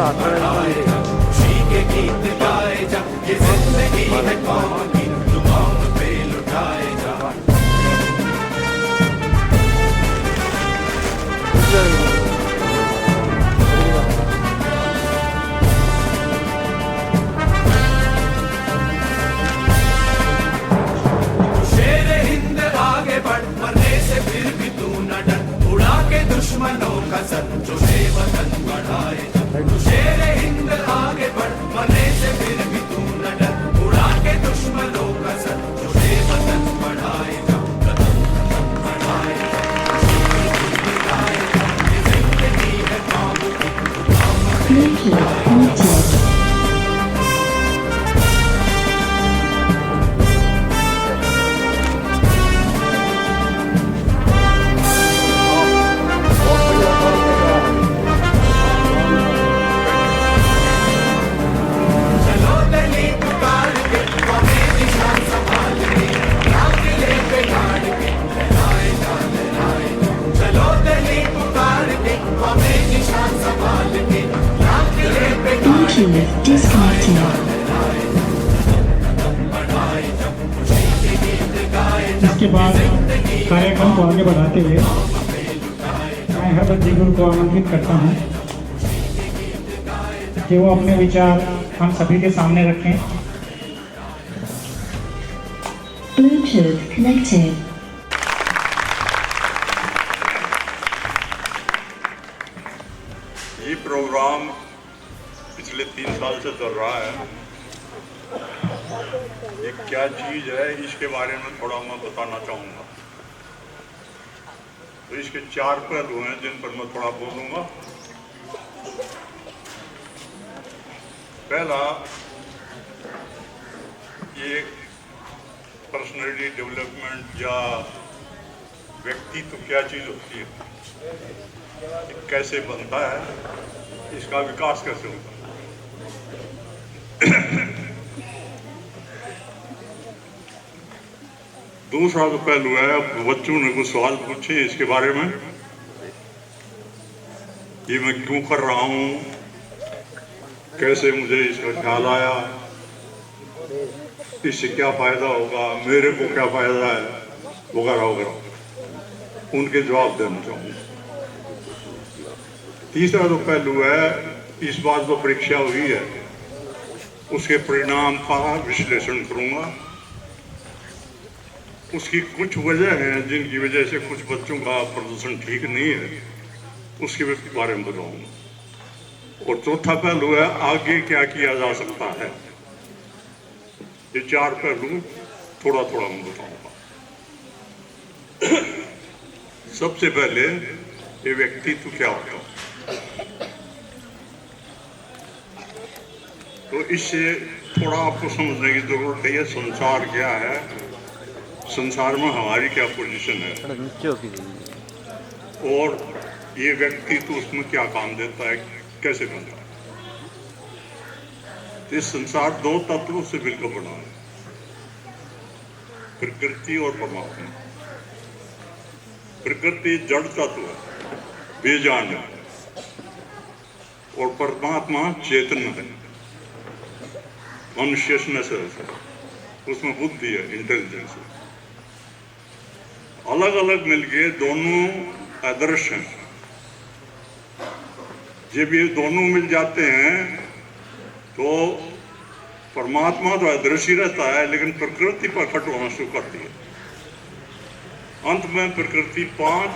खुशी के गीत गाए जा, ये जिंदगी है कौम की, तू कौम पे लुटाए जा। शेरे हिंद आगे बढ़, मरने से फिर भी तू न डर, उड़ा के दुश्मनों का सर, जो वतन बढ़ाए जा। शेरे हिंद आगे बढ़, मरने से फिर भी तू न डर, उड़ा के दुश्मनों का सर, जो वतन बढ़ाए जा। कदम कदम बढ़ाए जा, ये जिंदगी है कौम की, तू कौम पे लुटाए जा। इसके बाद कार्यक्रम को आगे बढ़ाते हुए मैं हर बच्चे को आमंत्रित करता हूँ कि वो अपने विचार हम सभी के सामने रखें। Bluetooth connected. ये प्रोग्राम पिछले 3 साल से चल रहा है। ये क्या चीज है, इसके बारे में थोड़ा मैं बताना चाहूँगा। तो इसके 4 पहलू हैं जिन पर मैं थोड़ा बोलूँगा। पहला, ये पर्सनैलिटी डेवलपमेंट या व्यक्तित्व क्या चीज़ होती है, कैसे बनता है, इसका विकास कैसे होता है। दूसरा जो पहलू है, बच्चों ने कुछ सवाल पूछे इसके बारे में, ये मैं क्यों कर रहा हूँ, कैसे मुझे इसका ख्याल आया, इससे क्या फायदा होगा, मेरे को क्या फायदा है, वगैरह वगैरह, उनके जवाब देना चाहूँगा। तीसरा जो पहलू है, इस बार जो परीक्षा हुई है उसके परिणाम का विश्लेषण करूँगा। उसकी कुछ वजह हैं जिनकी वजह से कुछ बच्चों का प्रदर्शन ठीक नहीं है, उसके बारे में बताऊँगा। और चौथा पहलू है, आगे क्या किया जा सकता है। ये 4 पहलू थोड़ा थोड़ा मैं बताऊँगा। सबसे पहले, ये व्यक्तित्व क्या होता है। तो इससे थोड़ा आपको समझने की जरूरत है, ये संसार क्या है, संसार में हमारी क्या पोजीशन है, और ये व्यक्तित्व उसमें क्या काम देता है, कैसे बनता है। इस संसार 2 तत्वों से मिलकर बना है, प्रकृति और परमात्मा। प्रकृति जड़ तत्व है, बेजान है, और परमात्मा चेतन है, कॉन्शियसनेस है, उसमें बुद्धि है, इंटेलिजेंस है। अलग अलग मिलके दोनों आदर्श हैं। जब ये दोनों मिल जाते हैं तो परमात्मा तो अदृश्य रहता है, लेकिन प्रकृति प्रकट होना शुरू करती है। अंत में प्रकृति 5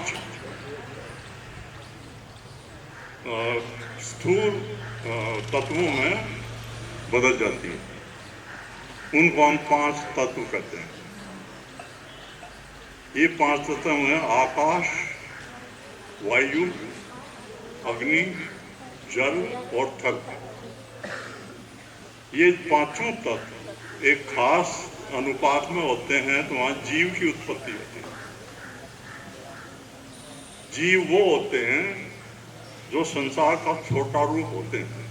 स्थूल तत्वों में बदल जाती है। उनको हम 5 तत्व कहते हैं। ये 5 तत्व हैं आकाश, वायु, अग्नि, जल और थल। ये 5 तत्व एक खास अनुपात में होते हैं तो वहां जीव की उत्पत्ति होती है। जीव वो होते हैं जो संसार का छोटा रूप होते हैं।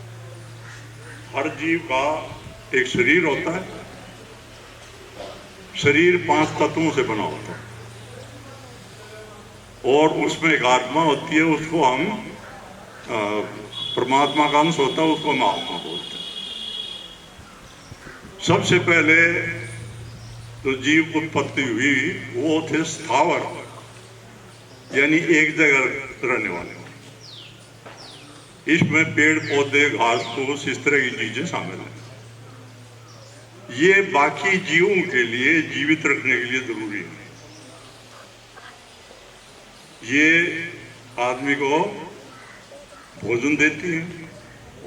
हर जीव का एक शरीर होता है, शरीर 5 तत्वों से बना होता है, और उसमें एक आत्मा होती है, उसको हम परमात्मा का अंश होता है, उसको हम आत्मा बोलते हैं। सबसे पहले तो जीव की उत्पत्ति हुई, वो थे स्थावर, यानी एक जगह रहने वाले। इसमें पेड़ पौधे, घास फूस, इस तरह की चीजें शामिल हैं। ये बाकी जीवों के लिए, जीवित रखने के लिए जरूरी है। ये आदमी को भोजन देती हैं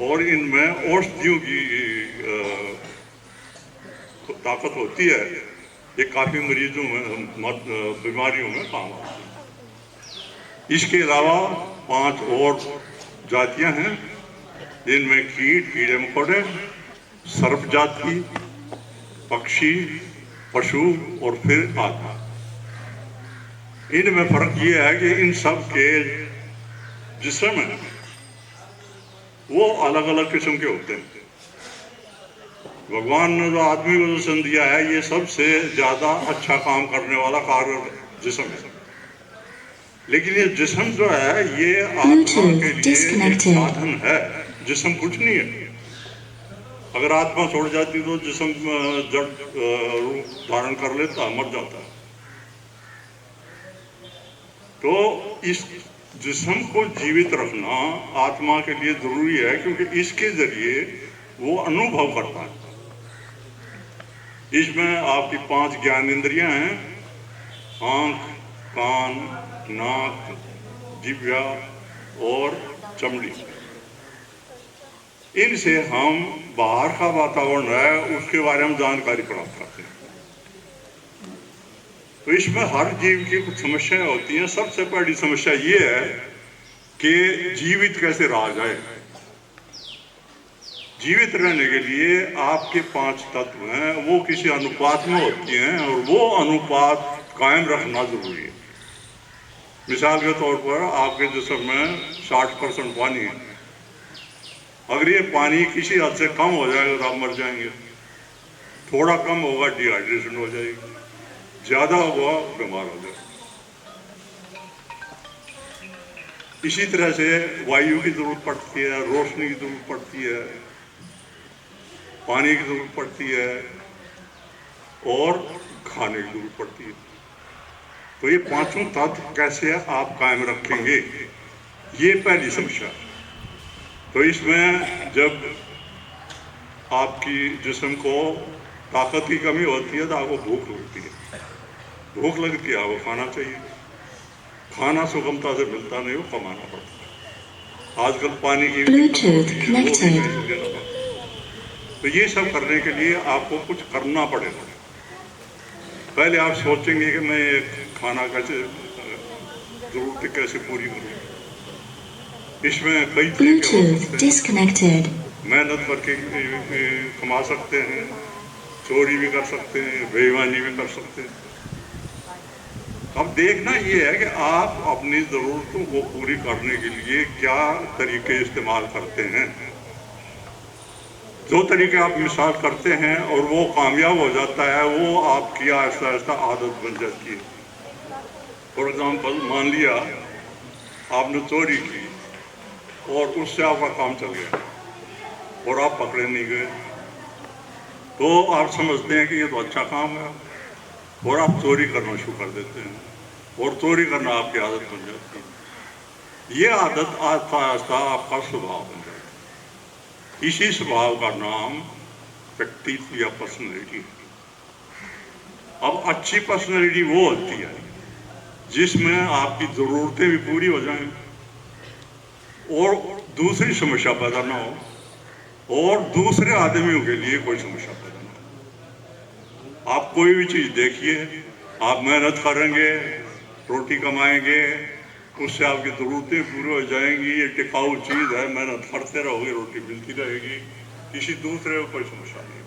और इनमें औषधियों की ताकत होती है। ये काफी मरीजों में, बीमारियों में काम आती है। इसके अलावा 5 और जातियां हैं, जिनमें कीट, कीड़े मकोड़े, सर्प जाति, पक्षी, पशु और फिर आत्मा। इनमें फर्क ये है कि इन सब के जिस्म है वो अलग अलग किस्म के होते हैं। भगवान ने जो आदमी को जिस्म दिया है, ये सबसे ज्यादा अच्छा काम करने वाला कार्य जिस्म है। लेकिन ये जिस्म जो है, ये आत्मा के लिए एक साधन है, जिस्म कुछ नहीं है। अगर आत्मा छोड़ जाती तो जिस्म जड़ रूप धारण कर लेता, मर जाता है। तो इस जिस्म को जीवित रखना आत्मा के लिए जरूरी है, क्योंकि इसके जरिए वो अनुभव करता है। इसमें आपकी 5 ज्ञान इंद्रियां हैं, आंख, कान, नाक, जिह्वा और चमड़ी। इनसे हम बाहर का वातावरण है, उसके बारे में जानकारी प्राप्त करते हैं। तो इसमें हर जीव की कुछ समस्याएं होती हैं। सबसे बड़ी समस्या ये है कि जीवित कैसे रहा जाए। जीवित रहने के लिए आपके 5 तत्व हैं, वो किसी अनुपात में होती हैं और वो अनुपात कायम रखना जरूरी है। मिसाल के तौर पर आपके जिस्म में 60% पानी है। अगर ये पानी किसी हद से कम हो जाएगा तो आप मर जाएंगे। थोड़ा कम होगा, डिहाइड्रेशन हो जाएगी। ज्यादा हुआ, बीमार हो जाएगा। इसी तरह से वायु की जरूरत पड़ती है, रोशनी की जरूरत पड़ती है, पानी की जरूरत पड़ती है और खाने की जरूरत पड़ती है। तो ये 5 तत्व कैसे आप कायम रखेंगे, ये पहली समस्या। तो इसमें जब आपकी जिस्म को ताकत की कमी होती है तो आपको भूख लगती है। भूख लगती है, आपको खाना चाहिए। खाना सुगमता से मिलता नहीं, वो कमाना पड़ता है। आजकल पानी की तो ये सब करने के लिए आपको कुछ करना पड़ेगा। पहले आप सोचेंगे कि मैं खाना कैसे, जरूरतें कैसे पूरी करूँ। इसमें कई तरीके हो सकते हैं। मेहनत करके कमा सकते हैं, चोरी भी कर सकते हैं, बेईमानी भी कर सकते हैं। अब देखना ये है कि आप अपनी जरूरतों को पूरी करने के लिए क्या तरीके इस्तेमाल करते हैं। जो तरीके आप मिसाल करते हैं और वो कामयाब हो जाता है, वो आपकी आहिस्ता आहिस्ता आदत बन जाती है। फॉर एग्जाम्पल, मान लिया आपने चोरी की और उससे आपका काम चल गया और आप पकड़े नहीं गए, तो आप समझते हैं कि ये तो अच्छा काम है और आप चोरी करना शुरू कर देते हैं और चोरी करना आपकी आदत बन जाती है। ये आदत आहिस्ता आहिस्ता आपका स्वभाव बन जाता है। इसी स्वभाव का नाम व्यक्तित्व या पर्सनैलिटी है। अब अच्छी पर्सनैलिटी वो होती है जिसमें आपकी जरूरतें भी पूरी हो जाएं और दूसरी समस्या पैदा ना हो और दूसरे आदमियों के लिए कोई समस्या पैदा ना हो। आप कोई भी चीज देखिए, आप मेहनत करेंगे, रोटी कमाएंगे, उससे आपकी जरूरतें पूरी हो जाएंगी। ये टिकाऊ चीज है, मेहनत करते रहोगे, रोटी मिलती रहेगी, किसी दूसरे को कोई समस्या नहीं।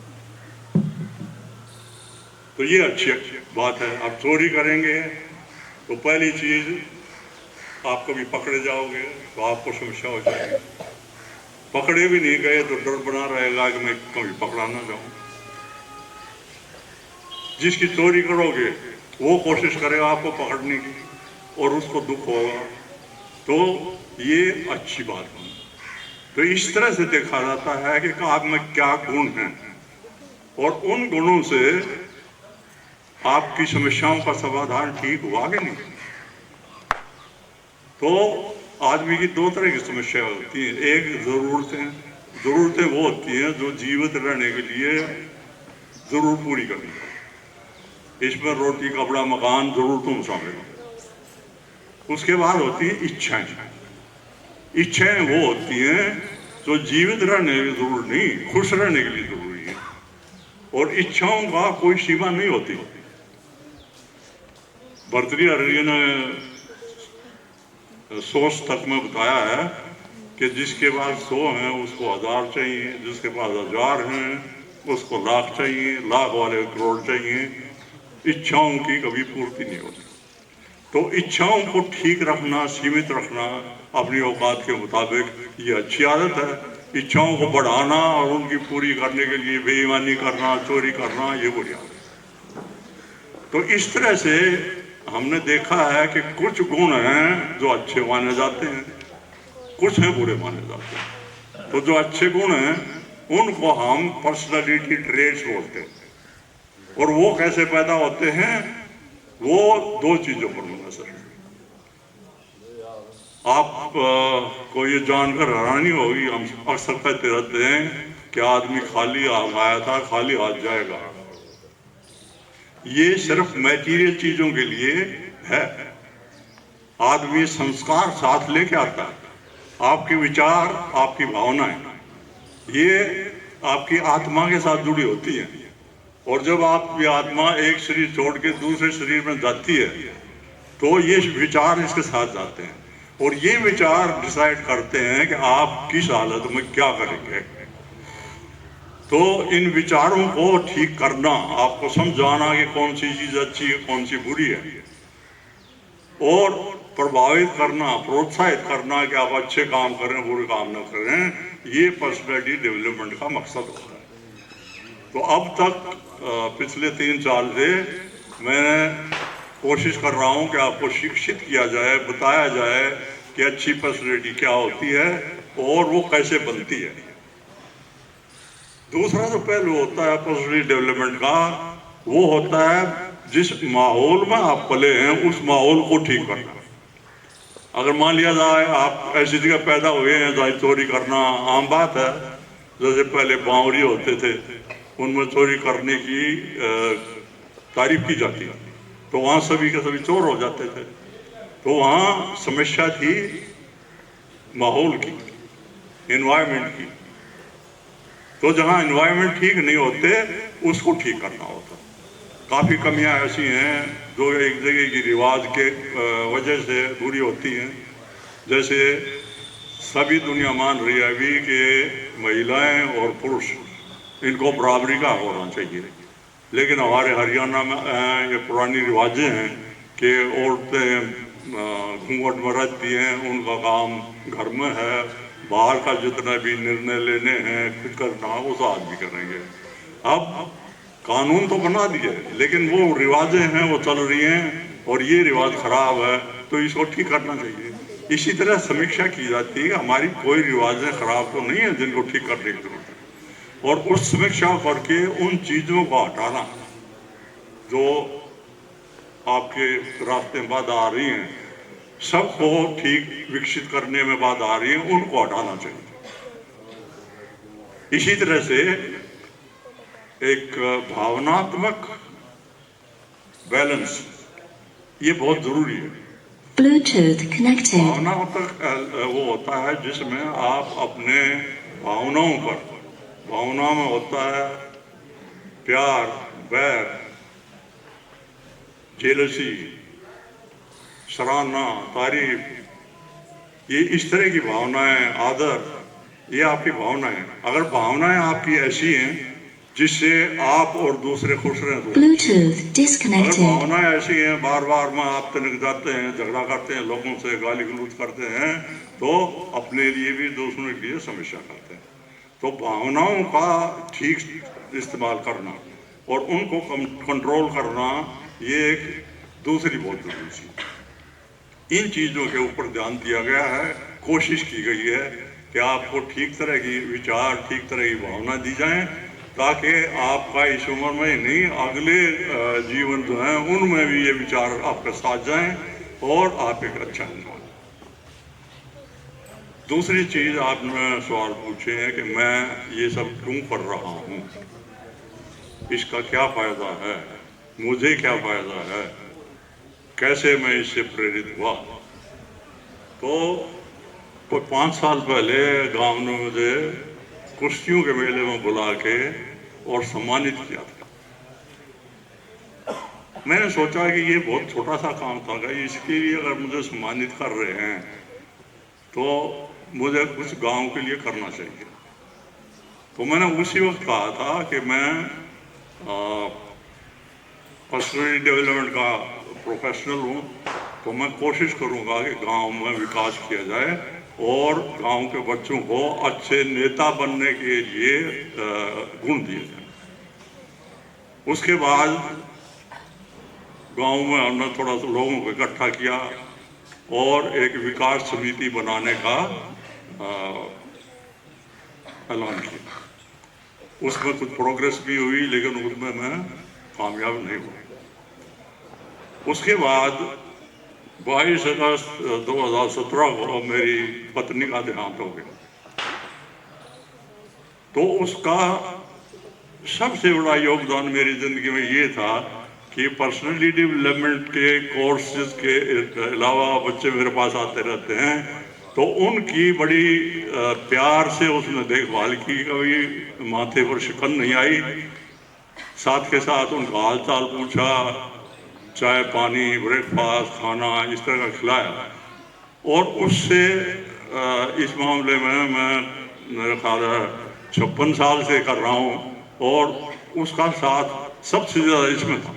तो ये अच्छी बात है। आप चोरी करेंगे तो पहली चीज आप कभी पकड़े जाओगे तो आपको समस्या हो जाएगी। पकड़े भी नहीं गए तो डर बना रहेगा कि मैं कभी पकड़ा ना जाऊं। जिसकी चोरी करोगे वो कोशिश करेगा आपको पकड़ने की और उसको दुख होगा। तो ये अच्छी बात है। तो तो इस तरह से देखा जाता है कि आप में क्या गुण हैं और उन गुणों से आपकी समस्याओं का समाधान ठीक हुआ कि नहीं। तो आदमी की दो तरह की समस्या होती हैं। एक जरूरतें वो होती हैं जो जीवित रहने के लिए जरूर पूरी करनी है। इसमें रोटी, कपड़ा, मकान जरूरतों शामिल है। उसके बाद होती है इच्छाएं। इच्छाएं वो होती हैं जो जीवित रहने के लिए जरूरी नहीं, खुश रहने के लिए जरूरी है। और इच्छाओं का कोई सीमा नहीं होती। भर्तृहरि ने सोच तक में बताया है कि जिसके पास 100 हैं उसको 1000 चाहिए, जिसके पास 1000 हैं उसको लाख चाहिए, लाख वाले करोड़ चाहिए। इच्छाओं की कभी पूर्ति नहीं होती। तो इच्छाओं को ठीक रखना, सीमित रखना अपनी औकात के मुताबिक ये अच्छी आदत है। इच्छाओं को बढ़ाना और उनकी पूरी करने के लिए बेईमानी करना, चोरी करना, ये बुरी आदत है। तो इस तरह से हमने देखा है कि कुछ गुण हैं जो अच्छे माने जाते हैं, कुछ हैं बुरे माने जाते हैं। तो जो अच्छे गुण हैं उनको हम पर्सनालिटी ट्रेट्स बोलते हैं। और वो कैसे पैदा होते हैं? वो दो चीजों पर मुनहसर है। आप को ये जानकर हैरानी होगी, हम अक्सर कहते रहते हैं कि आदमी खाली हाथ आया था, खाली हाथ जाएगा। ये सिर्फ मैटीरियल चीजों के लिए है। आदमी संस्कार साथ लेके आता है। आपके विचार, आपकी भावनाएं, ये आपकी आत्मा के साथ जुड़ी होती हैं। और जब आपकी आत्मा एक शरीर छोड़ के दूसरे शरीर में जाती है तो ये विचार इसके साथ जाते हैं और ये विचार डिसाइड करते हैं कि आप किस हालत में क्या करेंगे। तो इन विचारों को ठीक करना, आपको समझाना कि कौन सी चीज अच्छी है, कौन सी बुरी है, और प्रभावित करना, प्रोत्साहित करना कि आप अच्छे काम करें, बुरे काम न करें, ये पर्सनैलिटी डेवलपमेंट का मकसद होता है। तो अब तक पिछले 3 साल से मैं कोशिश कर रहा हूं कि आपको शिक्षित किया जाए, बताया जाए कि अच्छी पर्सनैलिटी क्या होती है और वो कैसे बनती है। दूसरा जो पहलू होता है पर्सनैलिटी डेवलपमेंट का, वो होता है जिस माहौल में आप पले हैं उस माहौल को ठीक करना। अगर मान लिया जाए आप ऐसी जगह पैदा हुए हैं जहाँ चोरी करना आम बात है, जैसे पहले बावरी होते थे, उनमें चोरी करने की तारीफ की जाती है, तो वहाँ सभी के सभी चोर हो जाते थे। तो वहाँ समस्या थी माहौल की, एनवायरनमेंट की। तो जहाँ एनवायरनमेंट ठीक नहीं होते उसको ठीक करना होता। काफ़ी कमियां ऐसी हैं जो एक जगह की रिवाज के वजह से पूरी होती हैं। जैसे सभी दुनिया मान रही है अभी कि महिलाएं और पुरुष इनको बराबरी का होना चाहिए, लेकिन हमारे हरियाणा में ये पुरानी रिवाजें हैं कि औरतें घूंघट में रहती हैं, उनका काम घर में है, बाहर का जितना भी निर्णय लेने हैं कुछ करना वो तो आदमी करेंगे। अब कानून तो बना दिए लेकिन वो रिवाजें हैं वो चल रही हैं और ये रिवाज खराब है, तो इसको ठीक करना चाहिए। इसी तरह समीक्षा की जाती है कि हमारी कोई रिवाजें खराब तो नहीं है जिनको ठीक करने की जरूरत है, और उस समीक्षा करके उन चीज़ों को हटाना जो आपके रास्ते में बाधा आ रही हैं, सबको ठीक विकसित करने में बाधा आ रही है, उनको हटाना चाहिए। इसी तरह से एक भावनात्मक बैलेंस ये बहुत जरूरी है। Bluetooth connected. भावनात्मक वो होता है जिसमें आप अपने भावनाओं पर, भावना में होता है प्यार, बैर, जेलसी, सराहना, तारीफ, ये इस तरह की भावनाएं, आदर, ये आपकी भावनाएं। अगर भावनाएं आपकी ऐसी हैं जिससे आप और दूसरे खुश रहें, तो Bluetooth अगर disconnected. भावनाएं ऐसी हैं बार बार में आप तनक जाते हैं, झगड़ा करते हैं, लोगों से गाली गलौज करते हैं, तो अपने लिए भी दूसरों के लिए समस्या करते हैं। तो भावनाओं का ठीक इस्तेमाल करना और उनको कंट्रोल करना, ये एक दूसरी बहुत जरूरी चीज। इन चीज़ों के ऊपर ध्यान दिया गया है, कोशिश की गई है कि आपको ठीक तरह की विचार, ठीक तरह की भावना दी जाए, ताकि आपका इस उम्र में ही नहीं, अगले जीवन जो है उनमें भी ये विचार आपके साथ जाएं और आप एक अच्छा इंसान। दूसरी चीज आपने सवाल पूछे हैं कि मैं ये सब क्यों कर रहा हूँ, इसका क्या फायदा है, मुझे क्या फायदा है, कैसे मैं इससे प्रेरित हुआ। तो 5 साल पहले गांव ने मुझे कुश्तियों के मेले में बुला के और सम्मानित किया था। मैंने सोचा कि ये बहुत छोटा सा काम था, इसके लिए अगर मुझे सम्मानित कर रहे हैं तो मुझे कुछ गांव के लिए करना चाहिए। तो मैंने उसी वक्त कहा था कि मैं पर्सनल डेवलपमेंट का प्रोफेशनल हूँ, तो मैं कोशिश करूँगा कि गांव में विकास किया जाए और गांव के बच्चों को अच्छे नेता बनने के लिए गुण दिए जाए। उसके बाद गांव में हमने थोड़ा सा लोगों को इकट्ठा किया और एक विकास समिति बनाने का ऐलान किया। उसमें कुछ प्रोग्रेस भी हुई, लेकिन उसमें मैं कामयाब नहीं हुआ। उसके बाद 22 अगस्त 2017 को मेरी पत्नी का देहांत हो गया। तो उसका सबसे बड़ा योगदान मेरी जिंदगी में ये था कि पर्सनली डेवलपमेंट के कोर्सेज के अलावा बच्चे मेरे पास आते रहते हैं, तो उनकी बड़ी प्यार से उसने देखभाल की, कभी माथे पर शिकन नहीं आई। साथ के साथ उनका हाल चाल पूछा, चाय पानी, ब्रेकफास्ट, खाना इस तरह का खिलाया। और उससे इस मामले में मैं मेरा ख्याल है 56 साल से कर रहा हूँ और उसका साथ सबसे ज़्यादा इसमें था।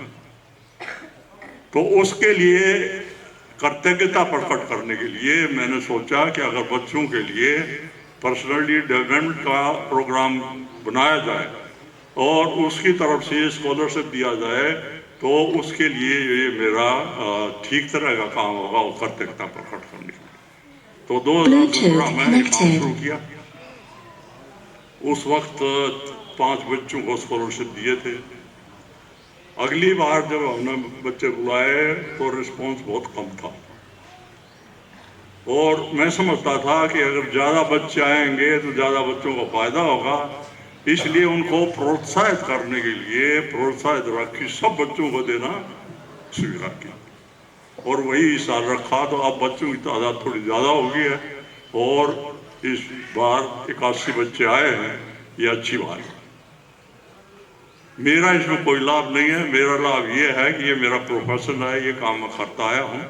तो उसके लिए कृतज्ञता प्रकट करने के लिए मैंने सोचा कि अगर बच्चों के लिए पर्सनली डेवलपमेंट का प्रोग्राम बनाया जाए और उसकी तरफ से स्कॉलरशिप दिया जाए, तो उसके लिए ये मेरा ठीक तरह का काम होगा और कृतज्ञता प्रकट करने के लिए। तो 2017 में ये काम शुरू किया। उस वक्त 5 बच्चों को स्कॉलरशिप दिए थे। अगली बार जब हमने बच्चे बुलाए तो रिस्पॉन्स बहुत कम था और मैं समझता था कि अगर ज़्यादा बच्चे आएंगे तो ज़्यादा बच्चों को फायदा होगा, इसलिए उनको प्रोत्साहित करने के लिए प्रोत्साहित राशि सब बच्चों को देना स्वीकार किया और वही इस साल रखा। तो अब बच्चों की तादाद थोड़ी ज़्यादा हो गई है और इस बार 81 बच्चे आए हैं, ये अच्छी बात है। मेरा इसमें कोई लाभ नहीं है, मेरा लाभ ये है कि ये मेरा प्रोफेशन है, ये काम मैं करता आया हूँ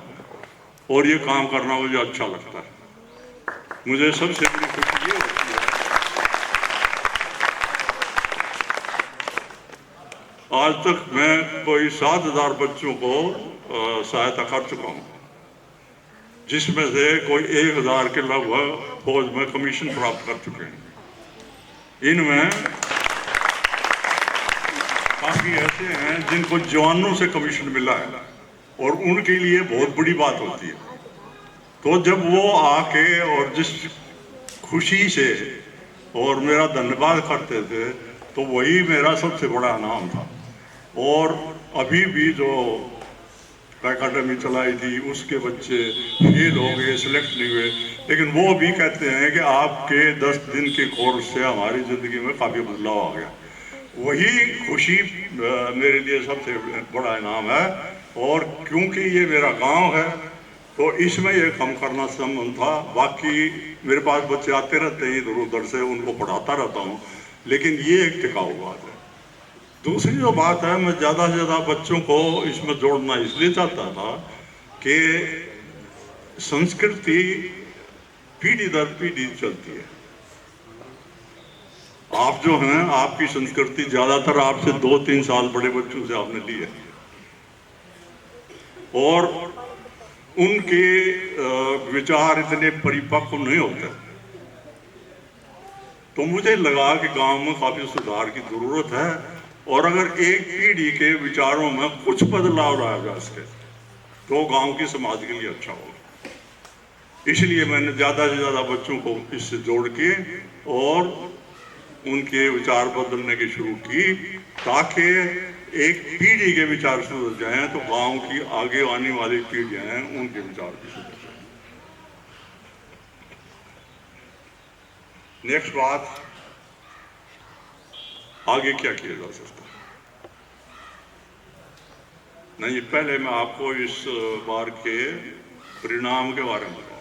और ये काम करना मुझे अच्छा लगता है। मुझे सबसे बड़ी खुशी ये होती है, आज तक मैं कोई 7000 बच्चों को सहायता कर चुका हूँ, जिसमें से कोई 1000 के लगभग फौज में कमीशन प्राप्त कर चुके हैं। इनमें काफी ऐसे हैं जिनको जवानों से कमीशन मिला है और उनके लिए बहुत बड़ी बात होती है। तो जब वो आके और जिस खुशी से और मेरा धन्यवाद करते थे, तो वही मेरा सबसे बड़ा इनाम था। और अभी भी जो एकेडमी चलाई थी उसके बच्चे फेल हो गए, सिलेक्ट नहीं हुए, लेकिन वो भी कहते हैं कि आपके 10 दिन के कोर्स से हमारी ज़िंदगी में काफ़ी बदलाव आ गया। वही खुशी मेरे लिए सबसे बड़ा इनाम है। और क्योंकि ये मेरा गांव है तो इसमें ये कम करना संभव था। बाकी मेरे पास बच्चे आते रहते हैं इधर उधर से, उनको पढ़ाता रहता हूँ, लेकिन ये एक टिकाऊ बात है। दूसरी जो बात है, मैं ज़्यादा से ज़्यादा बच्चों को इसमें जोड़ना इसलिए चाहता था कि संस्कृति पीढ़ी दर पीढ़ी चलती है। आप जो हैं, आपकी संस्कृति ज्यादातर आपसे 2-3 साल बड़े बच्चों से आपने ली है और उनके विचार इतने परिपक्व नहीं होते। तो मुझे लगा कि गांव में काफी सुधार की जरूरत है और अगर एक पीढ़ी के विचारों में कुछ बदलाव लाया जा सके तो गांव की समाज के लिए अच्छा होगा। इसलिए मैंने ज़्यादा से ज़्यादा बच्चों को इससे जोड़ के और उनके विचार बदलने की शुरू की, ताकि एक पीढ़ी के विचार सुधर जाएं तो गांव की आगे आने वाली पीढ़ियां हैं उनके विचार भी सुधर जाएं। नेक्स्ट बात, आगे क्या किया जा सकता है? नहीं, पहले मैं आपको इस बार के परिणाम के बारे में बताऊं।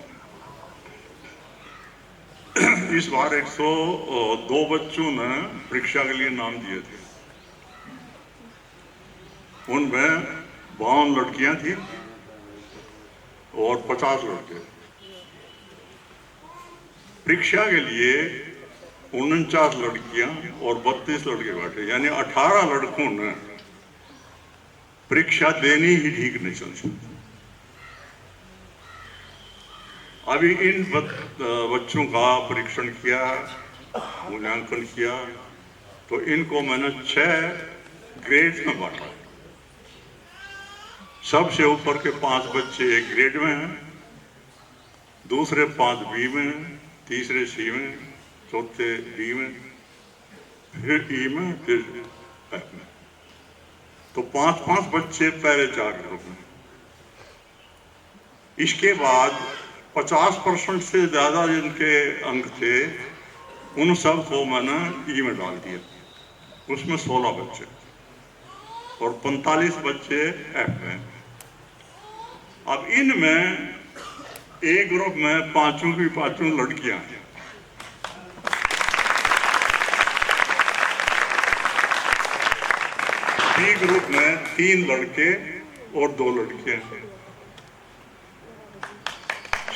इस बार 102 बच्चों ने परीक्षा के लिए नाम दिए थे। उनमें 52 लड़कियां थी और 50 लड़के। परीक्षा के लिए 49 लड़कियां और 32 लड़के बैठे, यानी 18 लड़कों ने परीक्षा देनी ही ठीक नहीं समझी। अभी इन बच्चों का परीक्षण किया, मूल्यांकन किया, तो इनको मैंने 6 ग्रेड में बांटा। सबसे ऊपर के 5 बच्चे एक ग्रेड में हैं, दूसरे 5 बी में हैं, तीसरे सी में, चौथे डी में, फिर ई में, फिर एफ में। तो 5-5 बच्चे पहले 4 ग्रुप में। इसके बाद 50% से ज्यादा जिनके अंक थे उन सब को मैंने ई में डाल दिया। उसमें 16 बच्चे और 45 बच्चे एफ में। अब इनमें ए ग्रुप में 5 की 5 लड़कियां हैं। बी ग्रुप में 3 लड़के और 2 लड़कियां हैं।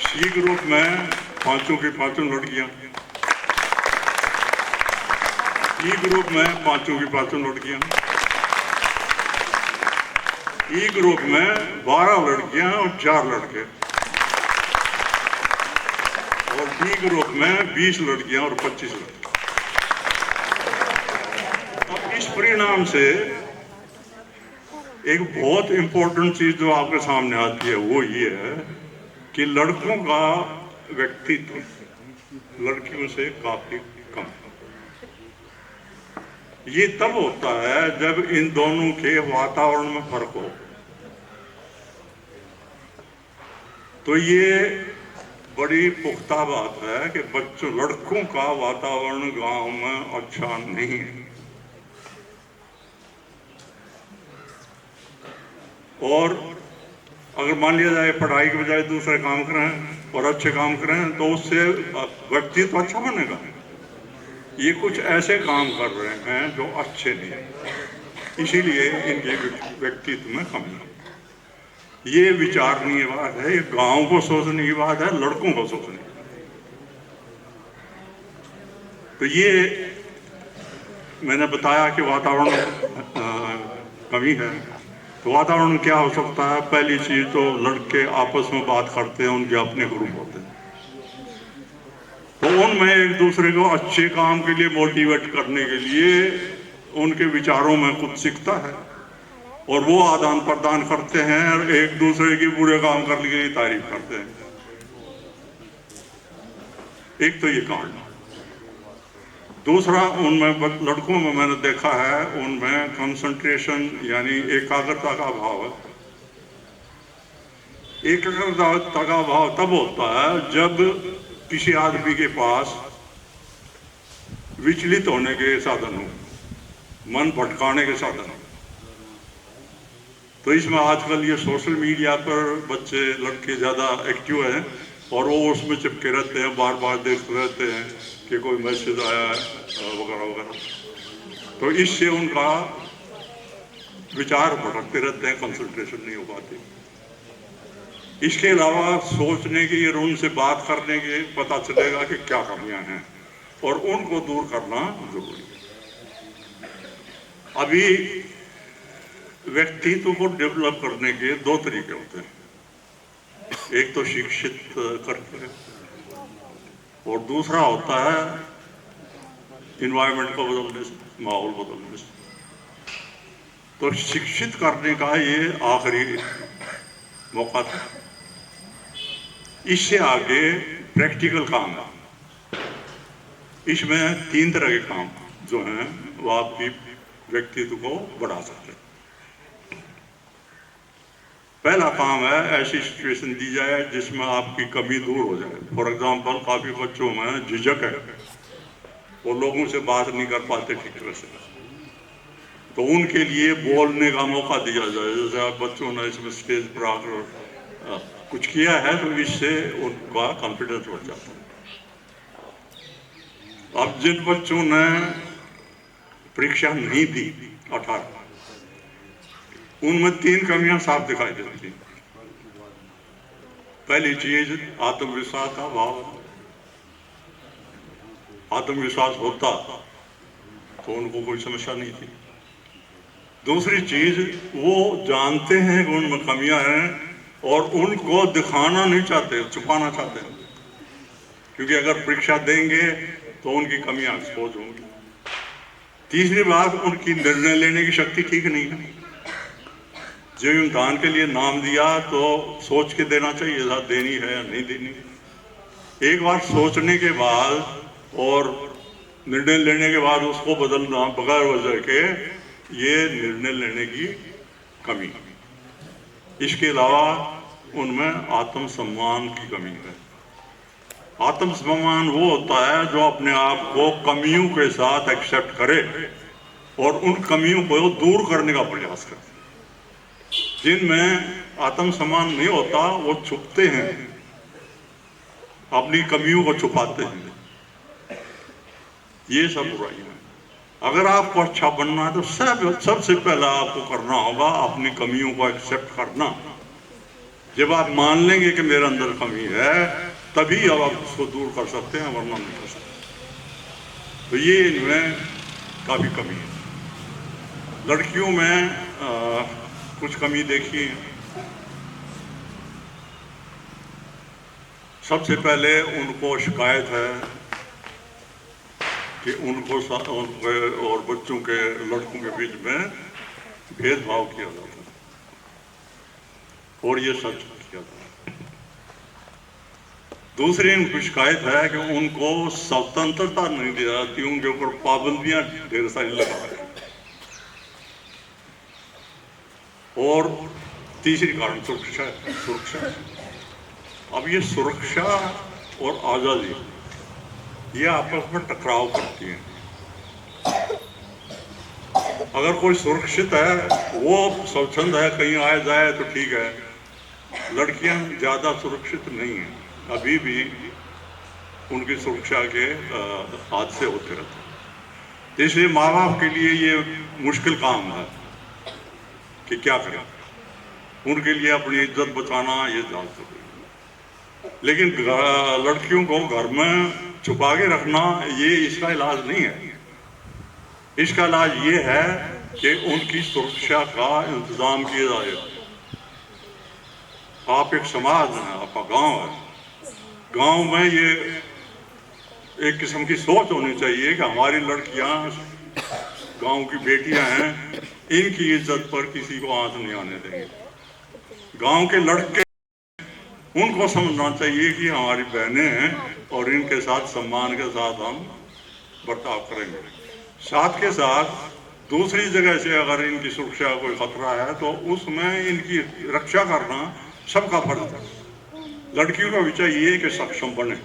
सी ग्रुप में 5 की 5 लड़कियां। ई ग्रुप में 5 की 5 लड़कियां। ई ग्रुप में 12 लड़कियां और 4 लड़के। और बी ग्रुप में 20 लड़कियां और 25 लड़के। अब इस परिणाम से एक बहुत इंपॉर्टेंट चीज जो आपके सामने आती है वो ये है कि लड़कों का व्यक्तित्व लड़कियों से काफी कम। ये तब होता है जब इन दोनों के वातावरण में फर्क हो। तो ये बड़ी पुख्ता बात है कि बच्चों लड़कों का वातावरण गांव में अच्छा नहीं है। और अगर मान लिया जाए पढ़ाई के बजाय दूसरे काम करें और अच्छे काम करें तो उससे व्यक्तित्व अच्छा बनेगा। ये कुछ ऐसे काम कर रहे हैं जो अच्छे नहीं हैं, इसीलिए इनके व्यक्तित्व में कमी है। ये विचारणीय बात है, ये गांव को सोचने की बात है, लड़कों को सोचने की। तो ये मैंने बताया कि वातावरण कमी है। तो वातावरण क्या हो सकता है? पहली चीज तो लड़के आपस में बात करते हैं, उनके अपने ग्रुप होते हैं, तो उनमें एक दूसरे को अच्छे काम के लिए मोटिवेट करने के लिए उनके विचारों में कुछ सीखता है और वो आदान प्रदान करते हैं और एक दूसरे के बुरे काम करने के लिए तारीफ करते हैं। एक तो ये कारण। दूसरा, उनमें लड़कों में मैंने देखा है उनमें कंसंट्रेशन यानी एकाग्रता का अभाव है। एकाग्रता का अभाव तब होता है जब किसी आदमी के पास विचलित होने के साधन हो, मन भटकाने के साधन हो। तो इसमें आजकल ये सोशल मीडिया पर बच्चे लड़के ज़्यादा एक्टिव हैं और वो उसमें चिपके रहते हैं, बार बार देखते रहते हैं कि कोई मैसेज आया है वगैरह वगैरह। तो इससे उनका विचार भटकते रहते हैं, कंसंट्रेशन नहीं हो पाती। इसके अलावा सोचने की और उनसे बात करने के पता चलेगा कि क्या कमियां हैं और उनको दूर करना जरूरी है। अभी व्यक्तित्व को डेवलप करने के 2 तरीके होते हैं, एक तो शिक्षित करते हैं और दूसरा होता है इन्वायरमेंट को बदलने से, माहौल बदलने से। तो शिक्षित करने का ये आखिरी मौका था। इससे आगे प्रैक्टिकल काम है। इसमें 3 तरह के काम जो हैं वो आपकी व्यक्तित्व को बढ़ा सकते हैं। पहला काम है ऐसी सिचुएशन दी जाए जिसमें आपकी कमी दूर हो जाए। फॉर एग्जाम्पल, काफी बच्चों में झिझक है, वो लोगों से बात नहीं कर पाते ठीक तरह से, तो उनके लिए बोलने का मौका दिया जाए। जैसे आप बच्चों ने इसमें स्टेज पर आकर कुछ किया है तो इससे उनका कॉन्फिडेंस बढ़ जाता है। अब जिन बच्चों ने परीक्षा नहीं दी 18, उनमें 3 कमियां साफ दिखाई देती। पहली चीज आत्मविश्वास का अभाव। आत्मविश्वास होता तो उनको कोई समस्या नहीं थी। दूसरी चीज, वो जानते हैं कि उनमें कमियां हैं और उनको दिखाना नहीं चाहते, छुपाना चाहते हैं, क्योंकि अगर परीक्षा देंगे तो उनकी कमियां एक्सपोज होंगी। तीसरी बात, उनकी निर्णय लेने की शक्ति ठीक नहीं है। जो इम्तिहान के लिए नाम दिया तो सोच के देना चाहिए था, देनी है या नहीं देनी। एक बार सोचने के बाद और निर्णय लेने के बाद उसको बदलना बगैर वजह के, ये निर्णय लेने की कमी। इसके अलावा उनमें आत्मसम्मान की कमी है। आत्मसम्मान वो होता है जो अपने आप को कमियों के साथ एक्सेप्ट करे और उन कमियों को दूर करने का प्रयास करे। जिनमें आत्मसम्मान नहीं होता वो छुपते हैं, अपनी कमियों को छुपाते हैं। ये सब बुराई है। अगर आपको अच्छा बनना है तो सबसे पहला आपको करना होगा अपनी कमियों को एक्सेप्ट करना। जब आप मान लेंगे कि मेरे अंदर कमी है, तभी अब आप उसको दूर कर सकते हैं, वरना नहीं कर सकते। तो ये इनमें काफी कमी है। लड़कियों में कुछ कमी देखी। सबसे पहले उनको शिकायत है कि उनको और बच्चों के, लड़कों के बीच में भेदभाव किया जाता है, और ये सच किया जाता है। दूसरी उनकी शिकायत है कि उनको स्वतंत्रता नहीं दी जाती, उनके ऊपर पाबंदियां ढेर सारी लगा है। और तीसरी कारण सुरक्षा। अब ये सुरक्षा और आजादी ये आपस में टकराव करती हैं। अगर कोई सुरक्षित है, वो स्वच्छंद है, कहीं आए जाए तो ठीक है। लड़कियां ज्यादा सुरक्षित नहीं हैं, अभी भी उनकी सुरक्षा के हादसे होते रहते हैं। इसलिए माँ बाप के लिए ये मुश्किल काम है कि क्या करें। उनके लिए अपनी इज्जत बचाना ये जानते हैं, लेकिन लड़कियों को घर में छुपा के रखना ये इसका इलाज नहीं है। इसका इलाज ये है कि उनकी सुरक्षा का इंतजाम किया जाए। आप एक समाज है, आपका गांव है, गांव में ये एक किस्म की सोच होनी चाहिए कि हमारी लड़कियां गांव की बेटियां हैं, इनकी इज्जत पर किसी को आंच नहीं आने देंगे। गांव के लड़के उनको समझना चाहिए कि हमारी बहनें हैं और इनके साथ सम्मान के साथ हम बर्ताव करेंगे। साथ के साथ दूसरी जगह से अगर इनकी सुरक्षा कोई खतरा है तो उसमें इनकी रक्षा करना सबका फर्ज है। लड़कियों का भी चाहिए कि सक्षम बने,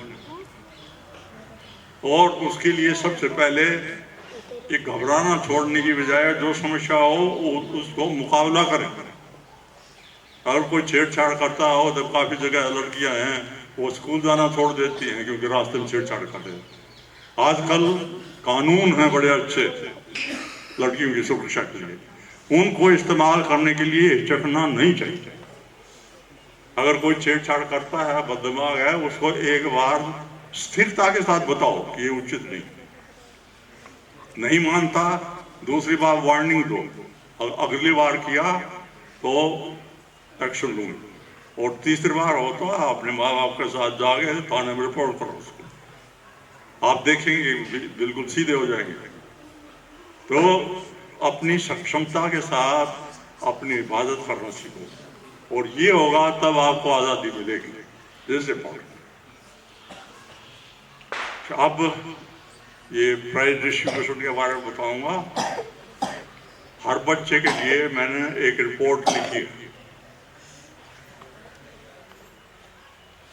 और उसके लिए सबसे पहले एक घबराना छोड़ने की बजाय जो समस्या हो उसको मुकाबला करें। अगर कोई छेड़छाड़ करता हो तो काफी जगह लड़कियां हैं वो स्कूल जाना छोड़ देती हैं क्योंकि रास्ते में छेड़छाड़ करते हैं। आजकल कानून है बड़े अच्छे लड़कियों की सुरक्षा के लिए, उनको इस्तेमाल करने के लिए हिचकना नहीं चाहिए। अगर कोई छेड़छाड़ करता है, बददिमाग है, उसको एक बार स्थिरता के साथ बताओ कि ये उचित नहीं मानता, दूसरी बार वार्निंग दो, अगली बार किया तो एक्शन लूंगी, और तीसरी बार हो तो अपने माँ बाप के साथ जाके थाने में रिपोर्ट करो उसको। आप देखेंगे बिल्कुल सीधे हो जाएंगे। तो अपनी सक्षमता के साथ अपनी हिफाजत करना सीखो, और ये होगा तब आपको आज़ादी मिलेगी। This is important. अब ये प्राइज डिस्ट्रीब्यूशन के बारे में बताऊंगा। हर बच्चे के लिए मैंने एक रिपोर्ट लिखी है।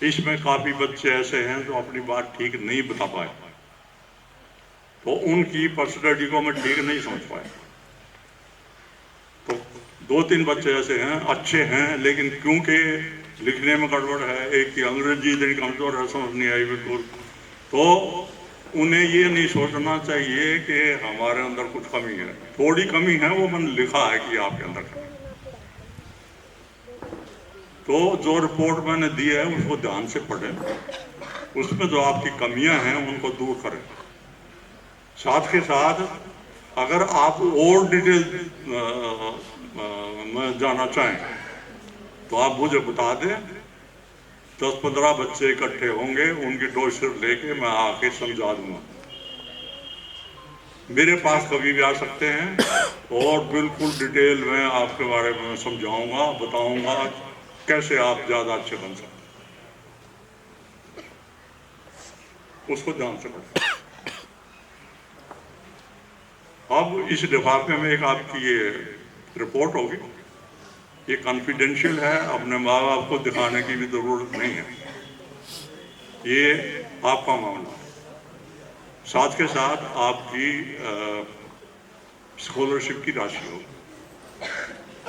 इसमें काफी बच्चे ऐसे हैं जो अपनी बात ठीक नहीं बता पाए, तो उनकी पर्सनैलिटी को मैं ठीक नहीं समझ पाया। तो 2-3 बच्चे ऐसे हैं, अच्छे हैं, लेकिन क्योंकि लिखने में गड़बड़ है, एक की अंग्रेजी इतनी कमजोर है, समझ नहीं आई बिल्कुल, तो उन्हें ये नहीं सोचना चाहिए कि हमारे अंदर कुछ कमी है। थोड़ी कमी है, वो मैंने लिखा है कि आपके अंदर कमी। तो जो रिपोर्ट मैंने दी है उसको ध्यान से पढ़ें, उसमें जो आपकी कमियां हैं उनको दूर करें। साथ के साथ अगर आप और डिटेल में जाना चाहें तो आप मुझे बता दें। 10-15 बच्चे इकट्ठे होंगे, उनकी डोसिर लेके मैं आके समझा दूंगा। मेरे पास कभी भी आ सकते हैं और बिल्कुल डिटेल में आपके बारे में समझाऊंगा, बताऊंगा कैसे आप ज्यादा अच्छे बन सकते, उसको ध्यान से पढ़ें। अब इस लिफाफे में एक आपकी ये रिपोर्ट होगी, ये कॉन्फिडेंशियल है, अपने माँ बाप को दिखाने की भी जरूरत नहीं है, ये आपका मामला है। साथ के साथ आपकी स्कॉलरशिप की राशि होगी।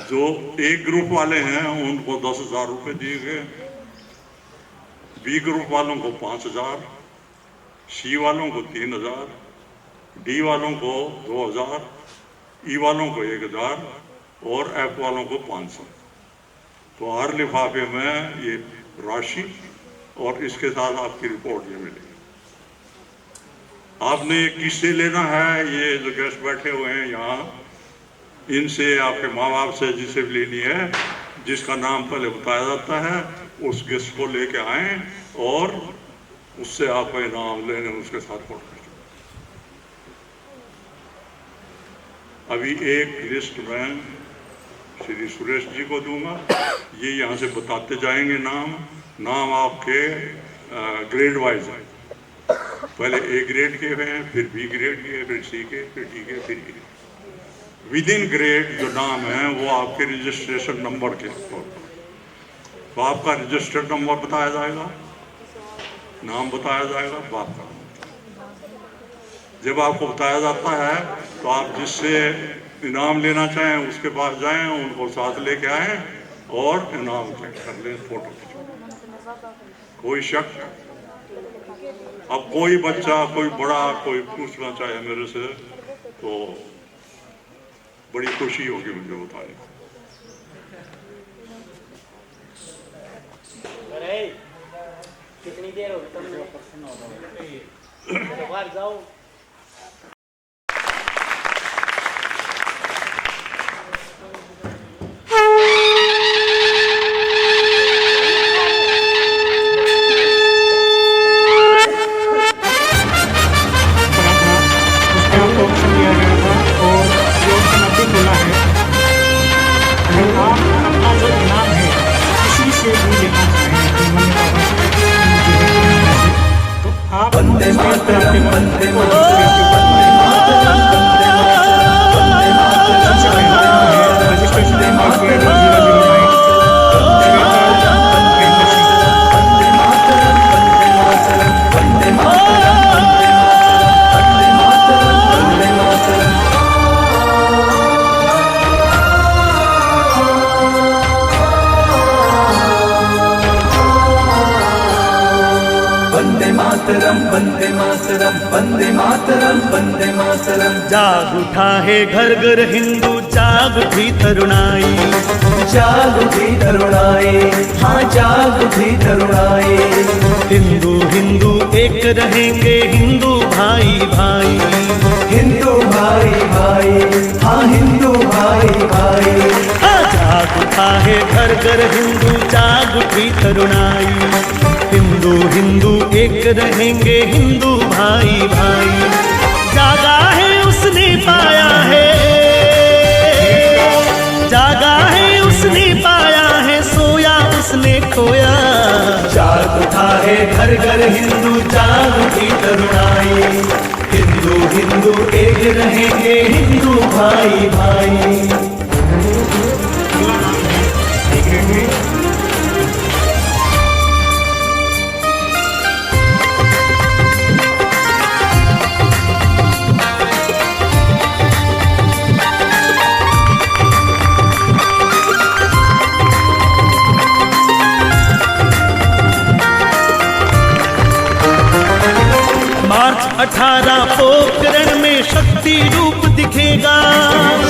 जो एक ग्रुप वाले हैं उनको 10,000 रुपये दिए गए, बी ग्रुप वालों को 5,000, सी वालों को 3,000, डी वालों को 2,000, ई वालों को 1,000 और एफ वालों को 500। तो हर लिफाफे में ये राशि और इसके साथ आपकी रिपोर्ट ये मिलेगी। आपने किससे लेना है, ये जो गेस्ट बैठे हुए हैं यहाँ, इनसे, आपके माँ बाप से, जिसे भी लेनी है, जिसका नाम पहले बताया जाता है, उस गेस्ट को लेके आए और उससे आप इनाम लेने उसके साथ फोटो खींचो। अभी एक लिस्ट में श्री सुरेश जी को दूंगा, ये यहाँ से बताते जाएंगे नाम आपके ग्रेड वाइज है। पहले ए ग्रेड के हैं, फिर बी ग्रेड के, फिर सी के, फिर डी के, फिर ई। विद इन ग्रेड जो नाम है वो आपके रजिस्ट्रेशन नंबर के तौर पर, तो आपका रजिस्टर्ड नंबर बताया जाएगा, नाम बताया जाएगा, बाप का। जब आपको बताया जाता है तो आप जिससे इनाम लेना चाहें उसके पास जाएं, उनको साथ लेके आएं और इनाम कलेक्ट कर लें, फोटो खींचो। कोई शक? अब कोई बच्चा, कोई बड़ा, कोई पूछना चाहे मेरे से तो बड़ी खुशी होगी मुझे बताने। अरे कितनी देर होगी तुमने? बाहर जाओ। वंदे मातरम, वंदे मातरम। वंदे मातरम, वंदे मातरम, वंदे मातरम। जाग उठा है घर घर हिंदू, जाग उठी तरुणाई, जाग उठी तरुणाई, हाँ जाग उठी तरुणाई। हिंदू हिंदू एक रहेंगे, हिंदू भाई भाई, हिंदू भाई भाई, हाँ हिंदू भाई भाई। जाग उठा है घर घर हिंदू, जाग उठी तरुणाई, हिंदू हिंदू एक रहेंगे, हिंदू भाई भाई। जागा है उसने पाया है, जागा है उसने पाया है, सोया उसने खोया। जाग है घर घर हिंदू जाग उठी तरुणाई। हिंदू हिंदू एक रहेंगे हिंदू भाई भाई। मार्च 18 पोखरण में शक्ति रूप दिखेगा,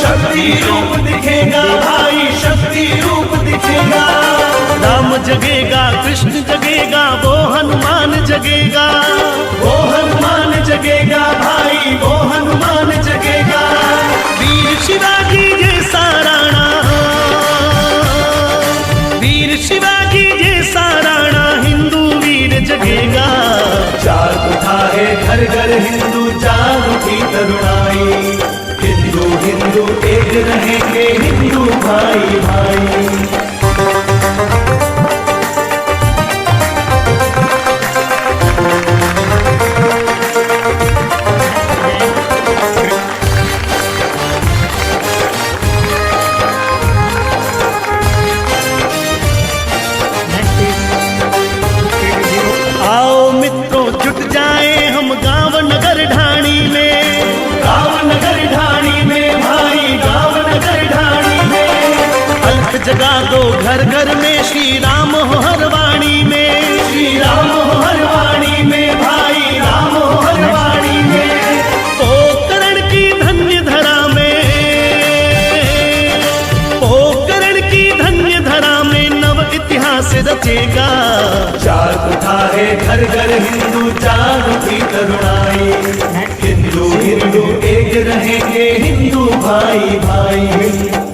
शक्ति रूप दिखेगा भाई, शक्ति रूप दिखेगा। राम जगेगा कृष्ण जगेगा वो हनुमान जगेगा, वो हनुमान जगेगा भाई, वो हनुमान जगेगा। वीर शिवाजी जैसा राणा, वीर शिवाजी जैसा राणा हिंदू वीर जगेगा। जाग उठा है घर घर हिंदू जाग उठी तरुणाई। हिंदू हिंदू एक रहेंगे हिंदू भाई भाई। आओ मित्रों जुट जाए हम गांव नगर ढाणी में, गांव नगर ढाणी में भाई, गांव नगर ढाणी में। अलख जगा दो घर घर में श्री राम हो हर वाणी में, श्री राम हो हर वाणी में भाई, राम हो हर वाणी में। पोखरण की धन्य धरा में, पोखरण की धन्य धरा में नव इतिहास रचेगा। जाग उठा है घर घर हिंदू जाग उठी तरुणाई। हिंदू हिंदू एक रहेंगे हिंदू भाई भाई।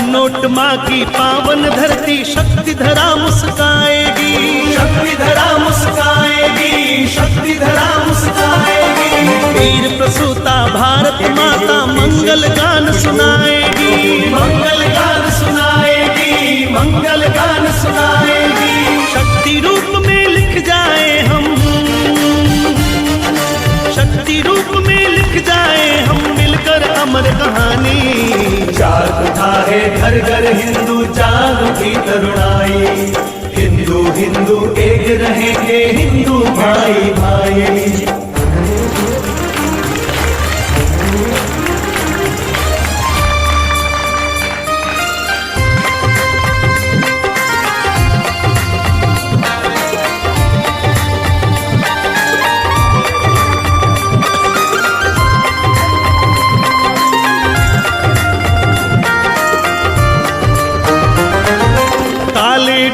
नोट माँ की पावन धरती शक्ति धरा मुस्काएगी, शक्ति धरा मुस्काएगी, शक्ति धरा मुस्काएगी। वीर प्रसूता भारत माता मंगल गान सुनाएगी, मंगल गान सुनाएगी, मंगल गान सुनाएगी। शक्ति रूप में लिख जाए हम, शक्ति रूप में लिख जाए हम मिलकर अमर कहानी। जाग उठा है घर घर हिंदू जाग उठी तरुणाई। हिंदू हिंदू एक रहेंगे हिंदू भाई भाई।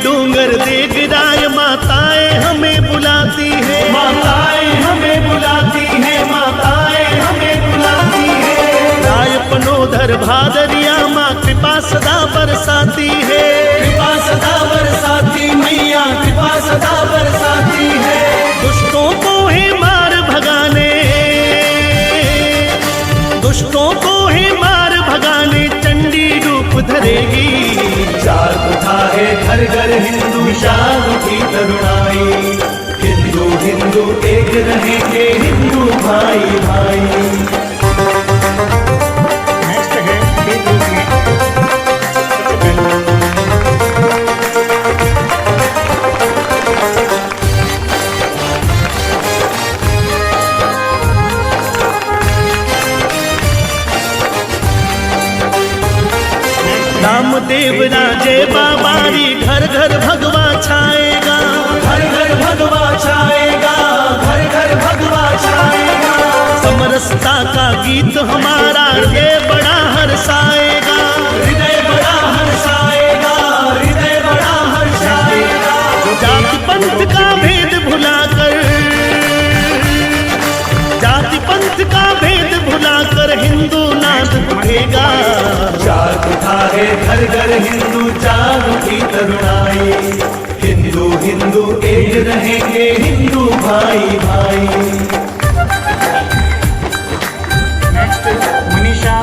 डूंगर देख राय माताएं हमें बुलाती है, माताएं हमें बुलाती है, माताएं हमें बुलाती है। राय पनोधर भादरिया माँ कृपा सदा बरसाती है, कृपा सदा बरसाती मैया, कृपा सदा बरसाती है। दुष्टों को है मार भगाने, दुष्टों को है मार भगाने चंडी रूप धरेगी। जाग उठा है घर घर हिंदू जाग उठी तरुणाई। हिंदू हिंदू एक रहेंगे हिंदू भाई भाई। रामदेव राजे बाबारी घर घर भगवा छाएगा, घर घर भगवा छाएगा, घर घर भगवा छाएगा। समरसता का गीत हमारा हृदय बड़ा हर्षाएगा, हृदय बड़ा हर्षाएगा, हृदय बड़ा हर्षाएगा। जाति पंथ का भेद भुलाकर, जाति पंथ का भेद भुलाकर हिंदू नाद है घर घर हिंदू जाग उठी तरुणाई, हिंदू हिंदू एक रहेंगे हिंदू भाई भाई। नेक्स्ट मनीषा।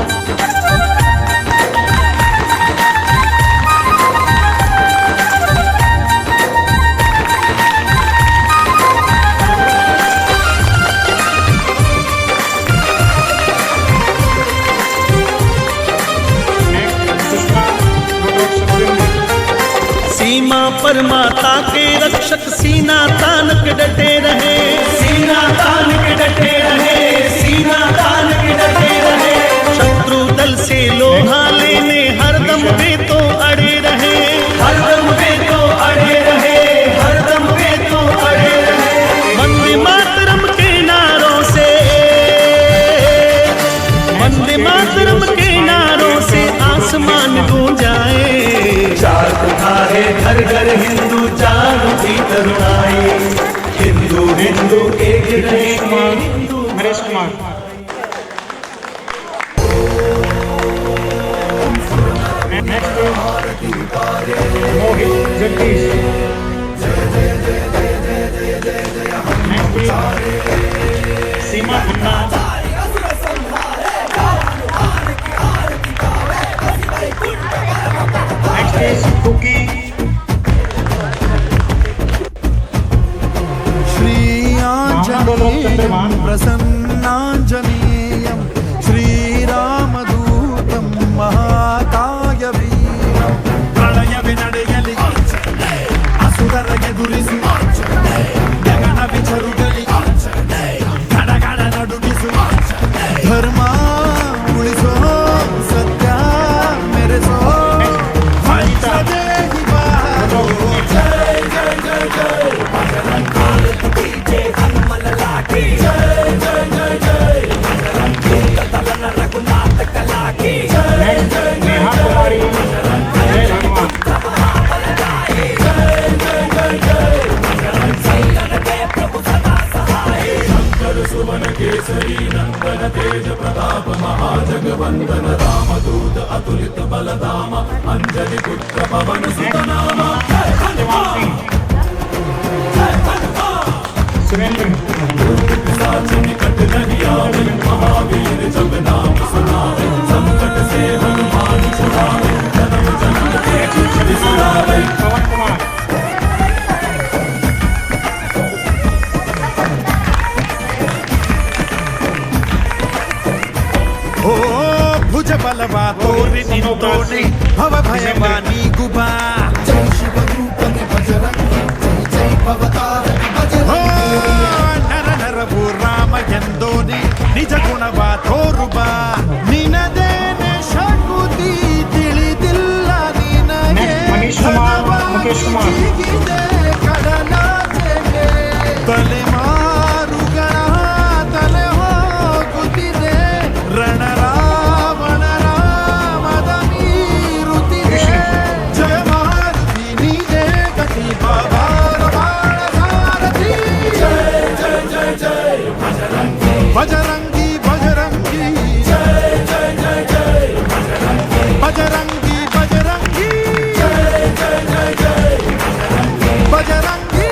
सीमा पर माता के रक्षक सीना तान के डटे रहे, सीना तान के डटे रहे, सीना तान के डटे रहे। शत्रु दल से लोहा लेने हरदम वे तो अड़े रहे, हरदम वे तो अड़े रहे, हरदम वे तो अड़े रहे। वंदे मातरम के नारों से, वंदे मातरम के नारों से आसमान गूंजाए। जाग उठा है घर घर हिंदू जाग उठी तरुणाई, हिंदू हिंदू एक रहेंगे Hindu. Haresh Kumar. Next Mohit Jagdish. Next Seema Khanna. Next Kuki. श्रीआञ्जनेयं प्रसन्नाञ्जनेयं श्रीरामदूतं महाकायवीरं प्रलयवे ನಡೆಯಲಿ ಅಸುರರ ಎದುರಿಸಿ ಗಗನ ವಿಚರುಗಲಿ ಗಡಗಡ ನಡುಗಿಸು ಧರ್ಮ ಉಳಿಸೋ ಸತ್ಯ ಮೆರೆಸೋ ದೇಹಿ ಬಾರೋ ಜಯ ಜಯ ಜಯ ಜಯ नेहा कुमारी। जय भगवान। सुवन केसरी नंदन तेज प्रताप महाजगवंदन रामदूत अतुलित बलधाम अंजनी पुत्र पवन सुत नाम। सुरेंद्र। निकट नहीं आवे महावीर जब नाम सुनावे, संकट से हनुमान छुड़ावे, जन्म जन्म के दुख बिसरावे। पवन कुमार। ओ भुज बलवा तोरि निंतोने भव भयवानी गुबा। ओ नर नरभु राम ಎಂದೋನೆ ನಿಜ ಗುಣವ ತೋರುಬಾ। ನಿನದೇನೆ ಶಕುತಿ ತಿಳಿದಿಲ್ಲ ನಿನಗೆ, ಮನೀಶ್ ಕುಮಾರ್, ಮುಖೇಶ್ ಕುಮಾರ್। ಕಡಲಾಚೆಗೆ ತಲೆಮಾರುಗಳ ತಲೆ ಹೋಗುತ್ತಿದೆ, ರಣರಾವಣ ರಾಮದ ಮೀರುತ್ತಿದೆ। ಜಯ ಮಾರುತಿ ನೀನೇ ಗತಿ ಬಾಬಾರ ಬಾಳ ಸಾರಥಿ। ಜಯ ಜಯ ಜಯ ಜಯ ಬಜರಂಗಿ ಬಜರಂಗಿ ಜಯ ಜಯ ಜಯ ಜಯ ಬಜರಂಗಿ ಬಜರಂಗಿ ಜಯ ಜಯ ಜಯ ಜಯ ಬಜರಂಗಿ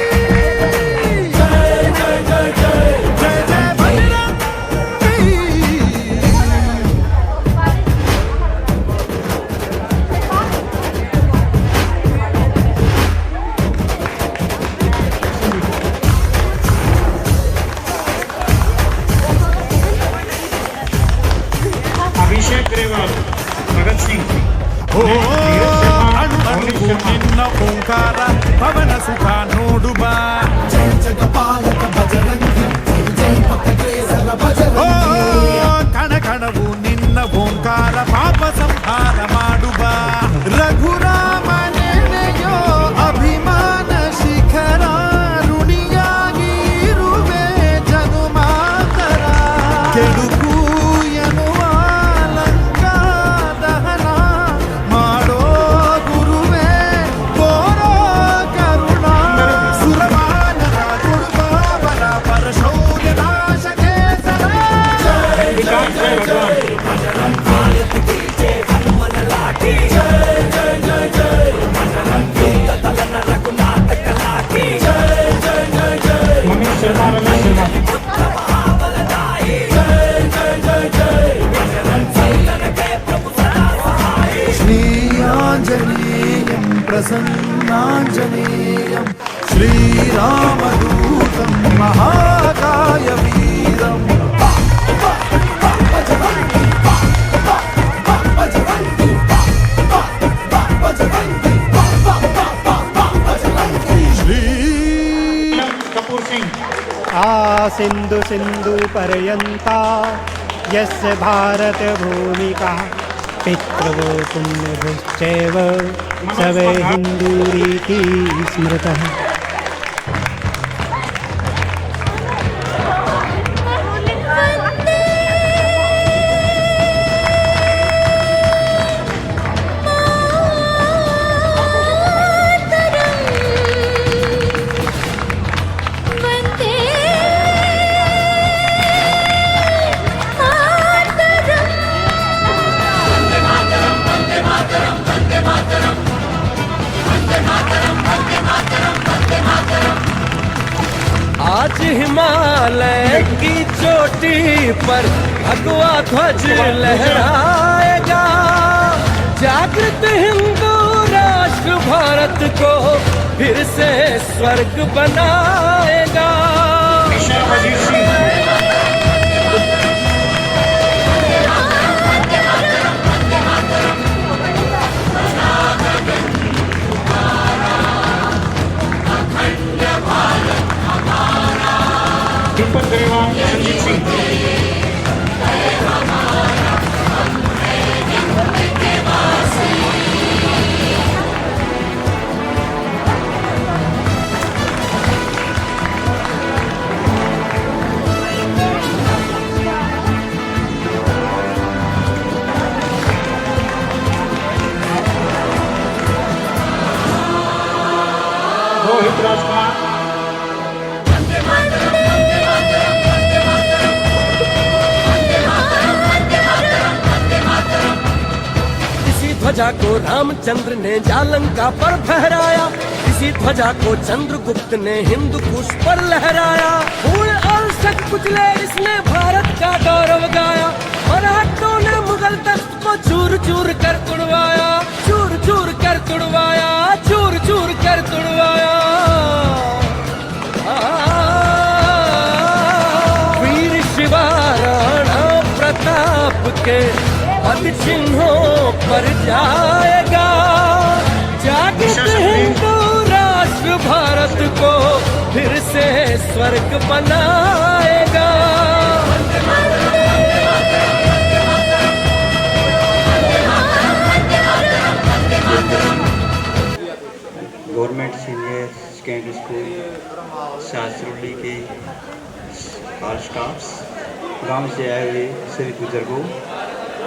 ಜಯ ಜಯ ಜಯ ಜಯ ಜಯ ಜಯ ಬಜರಂಗಿ। अभिषेक ग्रेवाल। भगत सिंह। ಓ ಅಣು ಅಣುವು ನಿನ್ನ ಓಂಕಾರ ಪವನ ಸುಖ ನೋಡುವ। ಓ ಕಣ ಕಣವು ನಿನ್ನ ಓಂಕಾರ ಪಾಪ ಸಂಹಾರ ಮಾಡುವ। ರಘುರಾಮ ನೆನೆಯೋ ಅಭಿಮಾನ ಶಿಖರ ಋಣಿಯಾಗಿ ಇರುವೆ ಜನುಮಾತರ। ಕೆಡುಕು ಎನ್ನುವ ಲಂಕಾ ದಹನ ಮಾಡೋ ಗುರುವೇ ಕೋರೋ ಕರುಣ। ಸುರವಾನರ ದುರ್ಬಾಬರ ಪರಶೌರ್ಯ ನಾಶ ಕೇಸರ। ಜಯ आञ्जनेयं प्रसन्नाञ्जनेयं श्रीरामदूतं महाकायवीरम् कपूर सिंह। सिंधु सिंधु पर्यंता यस्य भारत भूमिका पितृवो पुण्यभुश्चैव सवै हिन्दूरीति स्मृतः। आज हिमालय की चोटी पर भगवा ध्वज लहराएगा, जागृत हिंदू राष्ट्र भारत को फिर से स्वर्ग बनाएगा। दीपक ग्रेवाल, संजीत सिंह। रोहित राजकुमार। ध्वजा को रामचंद्र ने जालंका पर फहराया, इसी ध्वजा को चंद्रगुप्त ने हिंदू कुश पर लहराया। फूल और शक कुचले इसने भारत का गौरव गाया, मराठों ने मुगल तख्त को चूर चूर कर तुड़वाया, चूर चूर कर तुड़वाया, चूर चूर कर तुड़वाया। वीर शिवा राणा प्रताप के पद चिन्हों पर जाएगा, जागृत हिंदू राष्ट्र भारत को फिर से स्वर्ग बनाएगा। गवर्नमेंट सीनियर सेकेंडरी स्कूल शास्त्रोली के ऑल स्टाफ्स, गांव से आए हुए सभी बुजुर्गों,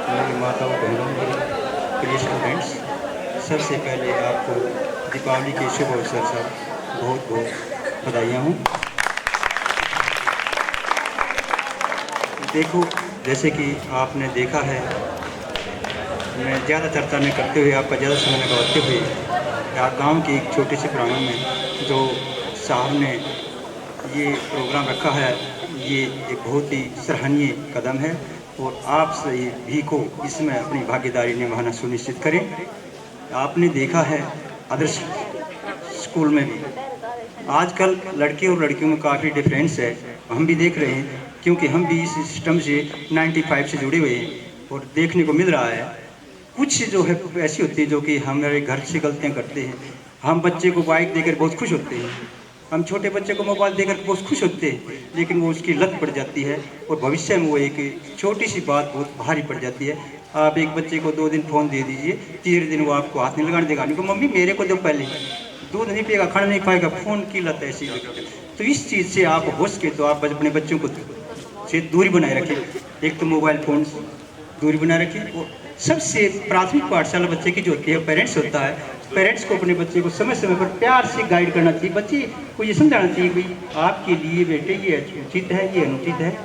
मेरी माताओं, बहनों, प्रिय स्टूडेंट्स, सबसे पहले आपको दीपावली के शुभ अवसर पर बहुत बहुत बधाइयाँ हूँ। देखो, जैसे कि आपने देखा है, मैं ज़्यादा चर्चा नहीं करते हुए, आपका ज़्यादा समय लगाते हुए, गांव के एक छोटे से प्रांगण में जो साहब ने ये प्रोग्राम रखा है, ये एक बहुत ही सराहनीय कदम है और आप सभी को इसमें अपनी भागीदारी निभाना सुनिश्चित करें। आपने देखा है आदर्श स्कूल में भी आजकल लड़के और लड़कियों में काफ़ी डिफरेंस है, हम भी देख रहे हैं, क्योंकि हम भी इस सिस्टम से 95 से जुड़े हुए हैं और देखने को मिल रहा है। कुछ जो है ऐसी होती है जो कि हमारे घर से गलतियाँ करते हैं। हम बच्चे को बाइक देकर बहुत खुश होते हैं, हम छोटे बच्चे को मोबाइल देकर बहुत खुश होते हैं, लेकिन वो उसकी लत पड़ जाती है और भविष्य में वो एक छोटी सी बात बहुत भारी पड़ जाती है। आप एक बच्चे को 2 दिन फ़ोन दे दीजिए, तीसरे दिन वो आपको हाथ नहीं लगाने देगा, नहीं मम्मी मेरे को दो, पहले दूध नहीं पिएगा, खाना नहीं खाएगा, फ़ोन की लत ऐसी। तो इस चीज़ से आप हो सके तो आप अपने बच्चों को से दूरी बनाए रखें। एक तो मोबाइल फ़ोन से दूरी बनाए रखें और सबसे प्राथमिक पाठशाला बच्चे की जो होती है पेरेंट्स होता है, पेरेंट्स को अपने बच्चे को समय समय पर प्यार से गाइड करना चाहिए। बच्चे को ये समझाना चाहिए कि आपके लिए बेटे ये उचित है, ये अनुचित है।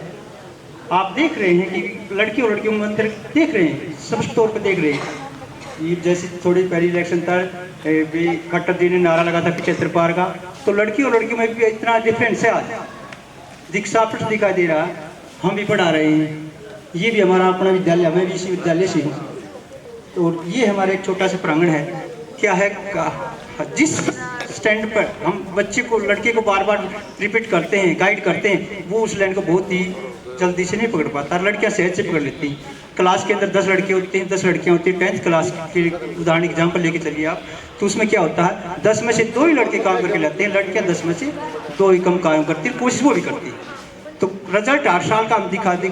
आप देख रहे हैं कि लड़के और लड़कियों में अंतर देख रहे हैं, स्पष्ट तौर पर देख रहे हैं। ये जैसे थोड़ी पहली इलेक्शन था, खट्टर जी ने नारा लगा था 75 पार का, तो लड़की और लड़कियों में भी इतना डिफरेंस है आज साफ दिखाई दे रहा। हम भी पढ़ा रहे हैं, ये भी हमारा अपना विद्यालय, मैं भी इसी विद्यालय से हूँ। तो ये हमारा एक छोटा सा प्रांगण है। क्या है, जिस स्टैंड पर हम बच्चे को, लड़के को बार बार रिपीट करते हैं, गाइड करते हैं, वो उस लाइन को बहुत ही जल्दी से नहीं पकड़ पाता। लड़कियां सहज से पकड़ लेती हैं। क्लास के अंदर 10 लड़के होते हैं, 10 लड़कियां होती हैं। 10th क्लास की उदाहरण एग्जाम्पल लेके चलिए आप, तो उसमें क्या होता है, 10 में से 2 ही लड़के काम करके लाते हैं, लड़कियां 10 में से 2 ही कम काम करती हैं, कोशिश वो भी करती है। तो रिजल्ट 8 साल का हम दिखा दें,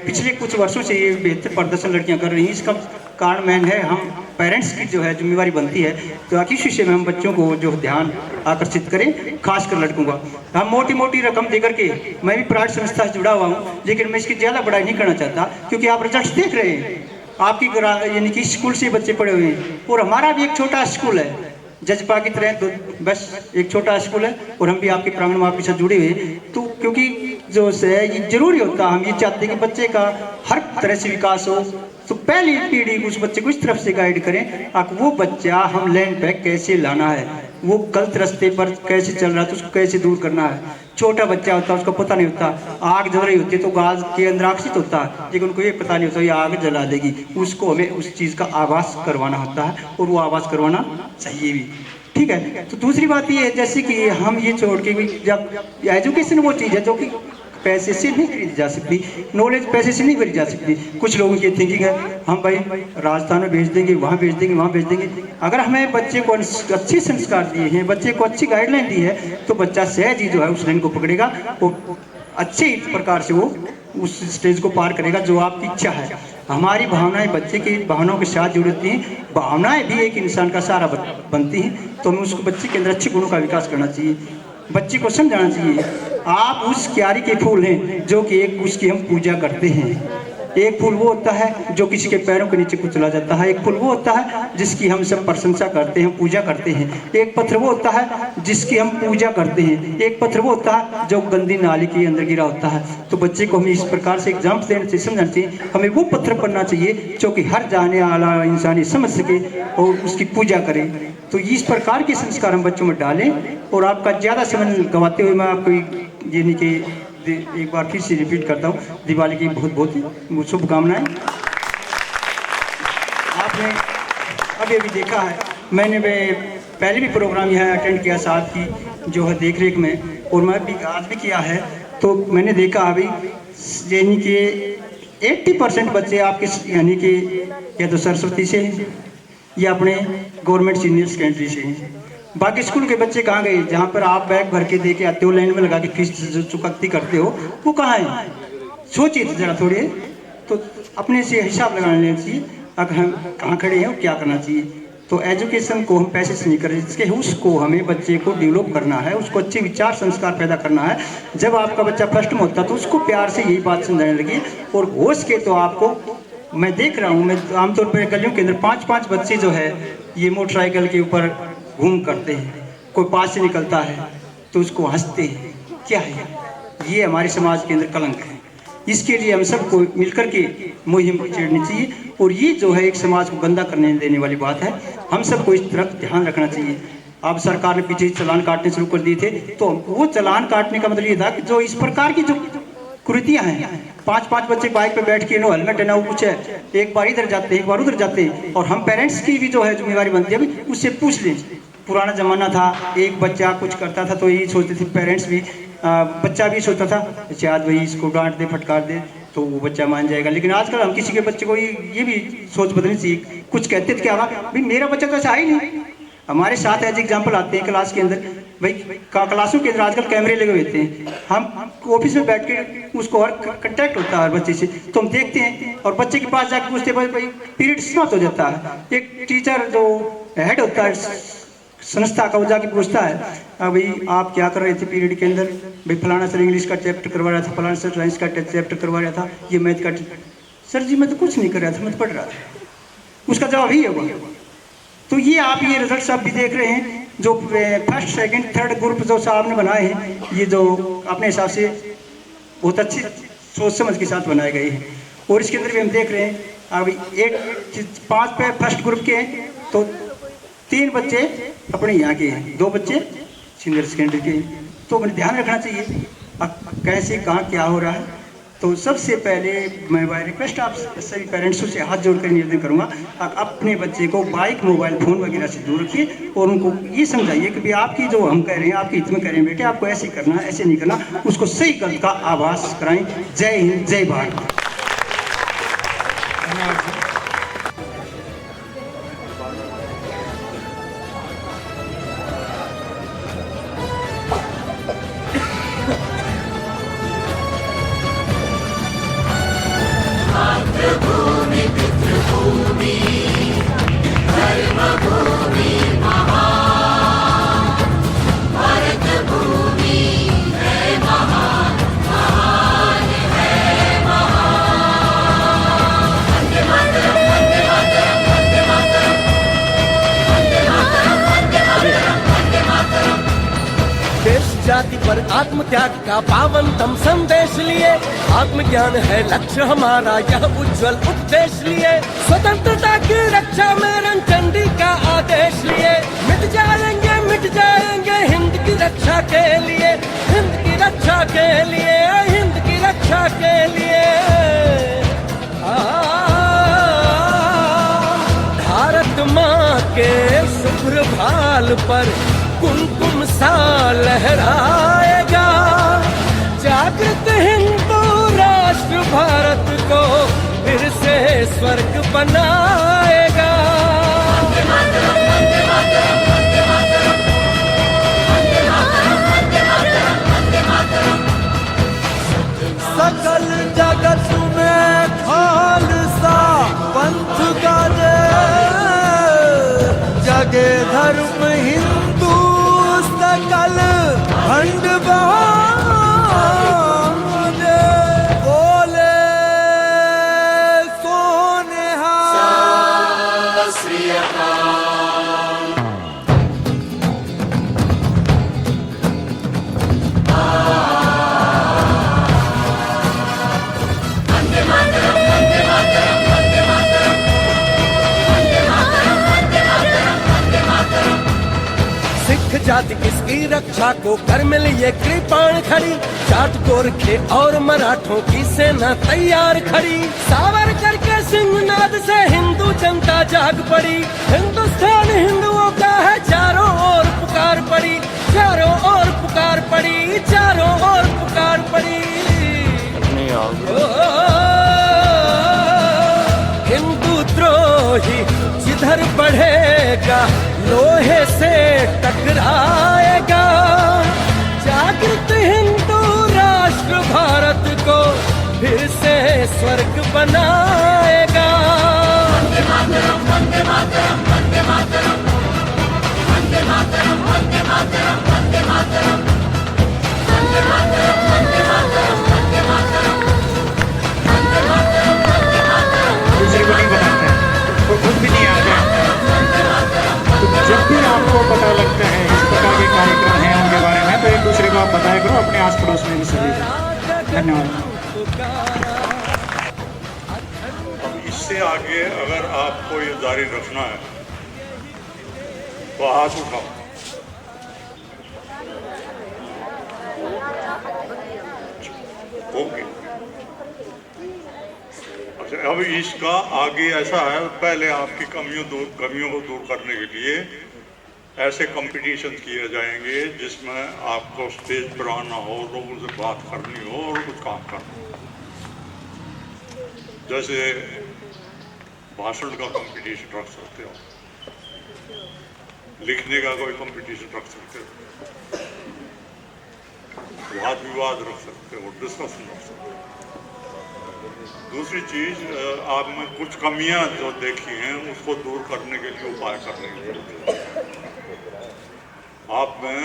पिछले कुछ वर्षों से ये बेहतर प्रदर्शन लड़कियां कर रही हैं। इसका कारण मैन है हम पेरेंट्स की जो है जिम्मेवारी बनती है, तो किस विषय में हम बच्चों को जो ध्यान आकर्षित करें, खासकर लड़कों का। हम मोटी मोटी रकम देकर के, मैं भी प्राइवेट संस्था से जुड़ा हुआ हूँ, लेकिन मैं इसकी ज़्यादा बड़ाई नहीं करना चाहता, क्योंकि आप रिजल्ट देख रहे हैं, आपकी यानी कि स्कूल से बच्चे पढ़े हुए हैं, और हमारा भी एक छोटा स्कूल है जजपा की तरह, तो बस एक छोटा स्कूल है, और हम भी आपके प्रांगण में आपके साथ जुड़े हुए हैं। तो क्योंकि जो है ये जरूरी होता है, हम ये चाहते हैं कि बच्चे का हर तरह से विकास हो, तो पहली पीढ़ी उस बच्चे को इस तरफ से गाइड करें, अब वो बच्चा हम लाइन पे कैसे लाना है, वो गलत रास्ते पर कैसे चल रहा है तो उसको कैसे दूर करना है। छोटा बच्चा होता है, उसको पता नहीं होता, आग जल रही होती है तो गाज के अंदर आकर्षित होता है, लेकिन उनको ये पता नहीं होता ये आग जला देगी। उसको हमें उस चीज़ का आभास करवाना होता है, और वो आभास करवाना चाहिए भी, ठीक है। तो दूसरी बात ये है, जैसे कि हम ये छोड़ के, जब एजुकेशन वो चीज़ है जो कि पैसे से नहीं खरीदी जा सकती, नॉलेज पैसे से नहीं खरीदी जा सकती। कुछ लोगों की थिंकिंग है, हम भाई राजस्थान में भेज देंगे, वहाँ भेज देंगे, वहाँ भेज देंगे। अगर हमें बच्चे को अच्छे संस्कार दिए हैं, बच्चे को अच्छी गाइडलाइन दी है, तो बच्चा सहज ही जो है उस लाइन को पकड़ेगा, वो अच्छे प्रकार से वो उस स्टेज को पार करेगा जो आपकी इच्छा है। हमारी भावनाएं बच्चे की भावनाओं के साथ जुड़ती हैं, भावनाएं भी एक इंसान का सहारा बनती हैं, तो हमें उसको बच्चे के अंदर अच्छे गुणों का विकास करना चाहिए, बच्चे को समझाना चाहिए। आप उस क्यारी के फूल हैं जो कि एक उसकी हम पूजा करते हैं। एक फूल वो होता है जो किसी के पैरों के नीचे कुचला जाता है, एक फूल वो होता है जिसकी हम सब प्रशंसा करते हैं, पूजा करते हैं। एक पत्थर वो होता है जिसकी हम पूजा करते हैं, एक पत्थर वो होता है जो गंदी नाली के अंदर गिरा होता है। तो बच्चे को हमें इस प्रकार से एग्जाम्पल देना चाहिए, समझना चाहिए। हमें वो पत्थर बनना चाहिए जो कि हर जाने वाला इंसान समझ सके और उसकी पूजा करे। तो इस प्रकार के संस्कार हम बच्चों में डालें। और आपका ज़्यादा समय गंवाते हुए मैं आपको ये नहीं कि एक बार फिर से रिपीट करता हूँ, दिवाली की बहुत बहुत शुभकामनाएं। आपने अभी अभी देखा है, मैंने पहले भी प्रोग्राम यहाँ अटेंड किया साथ की जो है देख रेख में, और मैं भी आज भी किया है। तो मैंने देखा अभी यानी कि 80% बच्चे आपके यानी कि या तो सरस्वती से हैं या अपने गवर्नमेंट सीनियर सेकेंडरी से हैं। बाकी स्कूल के बच्चे कहाँ गए, जहाँ पर आप बैग भर के दे के आते हो, लाइन में लगा के फीस चुकौती करते हो, वो कहाँ है? सोचिए तो जरा थोड़े, तो अपने से हिसाब लगाना चाहिए, अगर हम कहाँ खड़े हैं और क्या करना चाहिए। तो एजुकेशन को हम पैसे से नहीं कर रहे, इसके उसको हमें बच्चे को डेवलप करना है, उसको अच्छे विचार संस्कार पैदा करना है। जब आपका बच्चा फर्स्ट में होता है तो उसको प्यार से यही बात समझाने लगी, और हो सके तो आपको, मैं देख रहा हूँ, मैं आमतौर पर गलियों के अंदर 5-5 बच्चे जो है ये मोटरसाइकिल के ऊपर घूम करते हैं, कोई पास से निकलता है तो उसको हंसते हैं। क्या है ये? हमारे समाज के अंदर कलंक है। इसके लिए हम सबको मिलकर के मुहिम छेड़नी चाहिए, और ये जो है एक समाज को गंदा करने देने वाली बात है। हम सबको इस तरफ ध्यान रखना चाहिए। अब सरकार ने पीछे चालान काटने शुरू कर दिए थे, तो वो चालान काटने का मतलब ये था कि जो इस प्रकार की जो कुरीतियाँ हैं, 5-5 बच्चे बाइक पे बैठ के नो हेलमेट है ना वो कुछ है, एक बार इधर जाते हैं एक बार उधर जाते हैं, और हम पेरेंट्स की भी जो है जिम्मेवारी बनती है, अभी उससे पूछ लें। पुराना ज़माना था, एक बच्चा कुछ करता था तो यही सोचते थे पेरेंट्स भी, बच्चा भी सोचता था शायद भाई इसको डांट दे फटकार दे तो वो बच्चा मान जाएगा। लेकिन आजकल हम किसी के बच्चे को ये भी सोच बदलनी चाहिए। कुछ कहते थे क्या हुआ भाई, मेरा बच्चा तो ऐसा ही नहीं। हमारे साथ ऐसे एग्जाम्पल आते हैं क्लास के अंदर, भाई क्लासों के अंदर आजकल कैमरे लगे हुए होते हैं, हम ऑफिस में बैठ के उसको और कंटेक्ट होता है हर बच्चे से, तो हम देखते हैं और बच्चे के पास जाकर पूछते हैं भाई पीरियड समाप्त हो जाता है। एक टीचर जो हेड होता है संस्था का, वो जाके पूछता है भाई आप क्या कर रहे थे पीरियड के अंदर? भाई फलाना सर इंग्लिश का चैप्टर करवा रहा था, फलाना सर साइंस का चैप्टर करवा रहा था, ये मैथ का। सर जी मैं तो कुछ नहीं कर रहा था, मैं तो पढ़ रहा था। उसका जवाब ही होगा। तो ये आप ये रिजल्ट सब भी देख रहे हैं, जो फर्स्ट सेकंड थर्ड ग्रुप जो साहब ने बनाए हैं, ये जो अपने हिसाब से बहुत अच्छी सोच समझ के साथ बनाए गए हैं। और इसके अंदर भी हम देख रहे हैं अभी 5 पे फर्स्ट ग्रुप के हैं, तो 3 बच्चे अपने यहाँ के हैं, 2 बच्चे सीनियर सेकेंडरी के हैं। तो हमें ध्यान रखना चाहिए अब कैसे कहाँ क्या हो रहा है। तो सबसे पहले मैं बाय रिक्वेस्ट आप सभी पेरेंट्सों से हाथ जोड़कर निवेदन करूंगा, आप अपने बच्चे को बाइक, मोबाइल फ़ोन वगैरह से दूर रखिए और उनको ये समझाइए कि भाई आपकी जो हम कह रहे हैं, आपके हित में कह रहे हैं बेटे, आपको ऐसे करना, ऐसे नहीं करना, उसको सही गलत का आभास कराएं। जय हिंद, जय भारत। जाति पर आत्मत्याग का पावनतम संदेश लिए, आत्मज्ञान है लक्ष्य हमारा यह उज्जवल उपदेश लिए, स्वतंत्रता की रक्षा में रणचंडी का आदेश लिए, मिट जाएंगे हिंद की रक्षा के लिए, हिंद की रक्षा के लिए, हिंद की रक्षा के लिए। भारत माँ के शुभ्र भाल पर कुमकुम सा लहराएगा, जागृत हिंदू राष्ट्र भारत को फिर से स्वर्ग बनाएगा। सकल जगत में खालसा पंथ गाजे, जगे धर्म हिंदू सकल खंड बोले सोनेहा। सिख जाति किसकी रक्षा को कर मिली ये कृपाण खड़ी, जाट गोरखे और मराठों की सेना तैयार खड़ी, सावरकर के सिंहनाद से हिंदू जनता जाग पड़ी, हिंदुस्तान हिंदुओं का है चारों ओर पुकार पड़ी, चारों ओर पुकार पड़ी, चारों ओर पुकार पड़ी। हिंदू द्रोही जिधर बढ़ेगा लोहे से टकराएगा, जागृत हिंदू राष्ट्र भारत को फिर से स्वर्ग बनाएगा। वंदे मातरम, वंदे मातरम, वंदे मातरम, वंदे मातरम, वंदे मातरम, वंदे मातरम, वंदे मातरम, वंदे मातरम, वंदे मातरम, वंदे मातरम, वंदे मातरम। दूसरे को नहीं बताते हैं, वो खुद भी नहीं आते हैं। तो जब भी आपको पता लगता है इस प्रकार के कार्यक्रम हैं उनके बारे में, तो एक दूसरे को आप बताया करो, अपने आस पड़ोस में भी सभी को। धन्यवाद। अब इससे आगे अगर आपको ये जारी रखना है तो हाथ उठाओ। ओके, अच्छा अब इसका आगे ऐसा है, पहले आपकी कमियों को दूर करने के लिए ऐसे कंपटीशन किए जाएंगे जिसमें आपको स्टेज पर आना हो, लोगों से बात करनी हो और कुछ काम करना हो। जैसे भाषण का कंपटीशन रख सकते हो, लिखने का कोई कंपटीशन रख सकते हो, वाद विवाद रख सकते हो, डिस्कशन रख सकते हो। दूसरी चीज, आप में कुछ कमियां जो देखी हैं उसको दूर करने के लिए उपाय करने की जरूरत है। आप में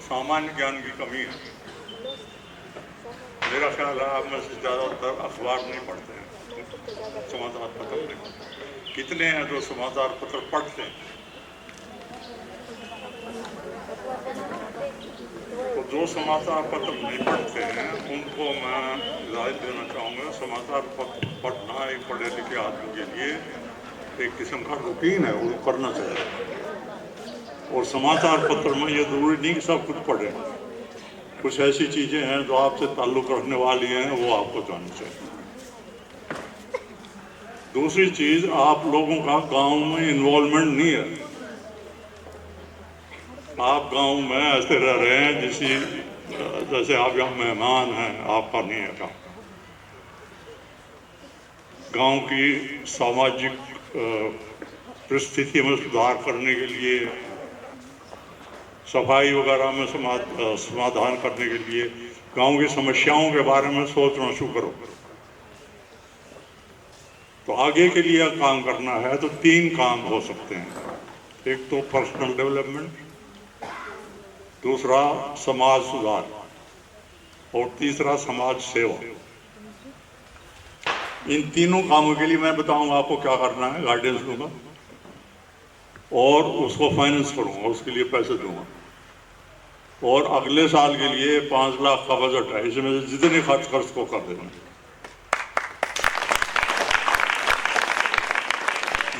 सामान्य ज्ञान की कमी है। मेरा ख्याल है आप में से ज़्यादातर अखबार नहीं पढ़ते हैं, समाचार पत्र नहीं पढ़ते। कितने हैं जो समाचार पत्र पढ़ते हैं? तो जो समाचार पत्र नहीं पढ़ते हैं उनको मैं हिदायत देना चाहूँगा, समाचार पत्र पढ़ना एक पढ़े लिखे आदमी के लिए एक किस्म का रूटीन है, वो करना चाहिए। और समाचार पत्र में ये जरूरी नहीं कि सब कुछ पढ़े, कुछ ऐसी चीजें हैं जो आपसे ताल्लुक रखने वाली हैं, वो आपको जाननी चाहिए। दूसरी चीज, आप लोगों का गांव में इन्वॉल्वमेंट नहीं है। आप गांव में ऐसे रह रहे हैं जैसे आप यहाँ मेहमान हैं, आपका नहीं है गाँव। गांव की सामाजिक परिस्थिति में सुधार करने के लिए, सफाई वगैरह में समाधान करने के लिए, गांव की समस्याओं के बारे में सोचना शुरू करो। तो आगे के लिए काम करना है तो 3 काम हो सकते हैं। एक तो पर्सनल डेवलपमेंट, दूसरा समाज सुधार और तीसरा समाज सेवा। इन तीनों कामों के लिए मैं बताऊंगा आपको क्या करना है, गाइडेंस दूंगा और उसको फाइनेंस करूंगा, उसके लिए पैसे दूंगा। और अगले साल के लिए 5 लाख का बजट है, इसमें से जितने खर्च को कर देना।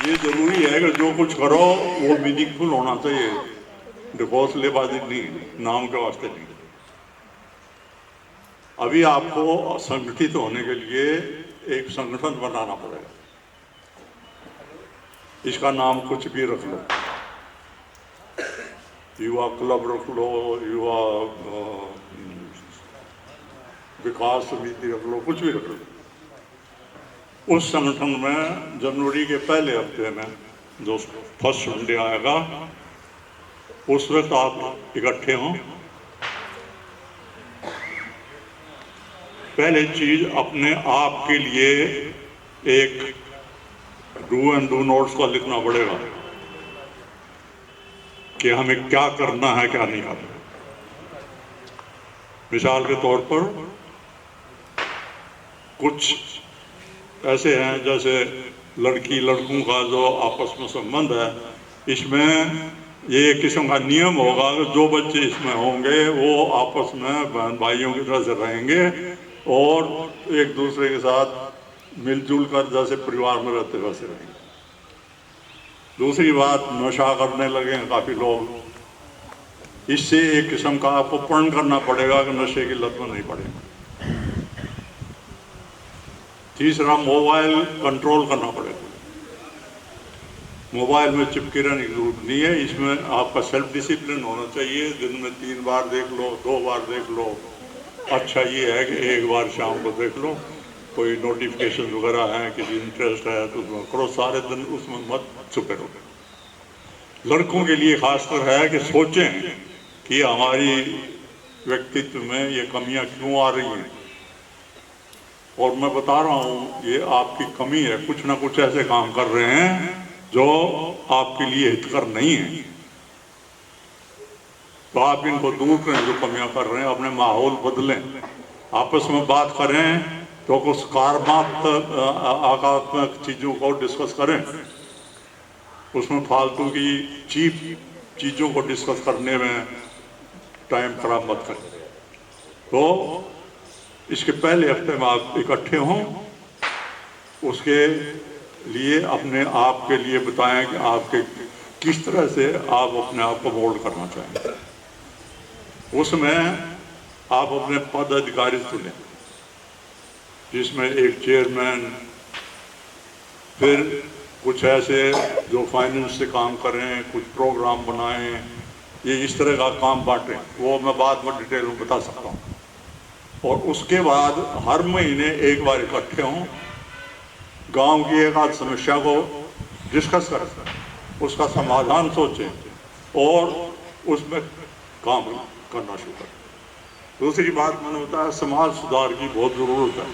ये जरूरी है कि जो कुछ करो वो मीनिंगफुल होना चाहिए, डिवोर्सलेबाजी नहीं, नाम के वास्ते नहीं। अभी आपको संगठित होने के लिए एक संगठन बनाना पड़ेगा। इसका नाम कुछ भी रख लो, युवा क्लब रख लो, युवा विकास समिति रख लो, कुछ भी रख लो। उस संगठन में जनवरी के पहले हफ्ते में जो फर्स्ट संडे आएगा, उस वक्त आप इकट्ठे हों। पहले चीज, अपने आप के लिए एक डू एंड डू नोट्स को लिखना पड़ेगा कि हमें क्या करना है, क्या नहीं करना। मिसाल के तौर पर कुछ ऐसे हैं जैसे लड़की लड़कों का जो आपस में संबंध है, इसमें ये एक किस्म का नियम होगा कि जो बच्चे इसमें होंगे वो आपस में बहन भाइयों की तरह से रहेंगे और एक दूसरे के साथ मिलजुल कर जैसे परिवार में रहते वैसे रहेंगे। दूसरी बात, नशा करने लगे हैं काफी लोग, इससे एक किस्म का आपको प्रण करना पड़ेगा कि नशे की लत में नहीं पड़ेगा। तीसरा, मोबाइल कंट्रोल करना पड़ेगा। मोबाइल में चिपके रहने की जरूरत नहीं है, इसमें आपका सेल्फ डिसिप्लिन होना चाहिए। दिन में 3 बार देख लो, 2 बार देख लो। अच्छा ये है कि 1 बार शाम को देख लो, कोई नोटिफिकेशन वगैरह है, किसी इंटरेस्ट है तो उसमें करो, सारे दिन उसमें मत छुपे रहो। लड़कों के लिए खासकर है कि सोचें कि हमारी व्यक्तित्व में ये कमियां क्यों आ रही हैं, और मैं बता रहा हूँ ये आपकी कमी है। कुछ ना कुछ ऐसे काम कर रहे हैं जो आपके लिए हितकर नहीं है, तो आप इनको दूर करें जो कमियां कर रहे हैं। अपने माहौल बदलें, आपस में बात करें तो कुछ आकात्मक चीज़ों को डिस्कस करें, उसमें फालतू की चीप चीज़ों को डिस्कस करने में टाइम खराब मत करें। तो इसके पहले हफ्ते में आप इकट्ठे हों, उसके लिए अपने आप के लिए बताएं कि आपके किस तरह से आप अपने आप को मोल्ड करना चाहेंगे। उसमें आप अपने पद अधिकारी चुनें, जिसमें एक चेयरमैन, फिर कुछ ऐसे जो फाइनेंस से काम करें, कुछ प्रोग्राम बनाएं, ये इस तरह का काम बांटें। वो मैं बाद में डिटेल में बता सकता हूँ। और उसके बाद हर महीने 1 बार इकट्ठे हों, गांव की एक आध समस्या को डिस्कस करें, उसका समाधान सोचें और उसमें काम करना शुरू करें। दूसरी बात मैंने बताया, समाज सुधार की बहुत ज़रूरत है।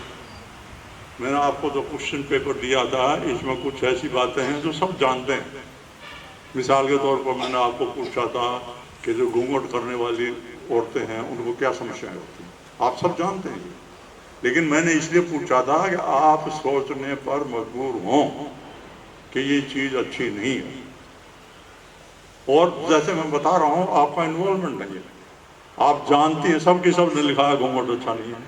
मैंने आपको जो क्वेश्चन पेपर दिया था, इसमें कुछ ऐसी बातें हैं जो सब जानते हैं। मिसाल के तौर पर मैंने आपको पूछा था कि जो घूंघट करने वाली औरतें हैं उनको क्या समस्याएं होती हैं, आप सब जानते हैं। लेकिन मैंने इसलिए पूछा था कि आप सोचने पर मजबूर हों कि ये चीज़ अच्छी नहीं है। और जैसे मैं बता रहा हूँ, आपका इन्वॉल्वमेंट नहीं है, आप जानती हैं, सबकी सब ने लिखा है घूंघट अच्छा नहीं है।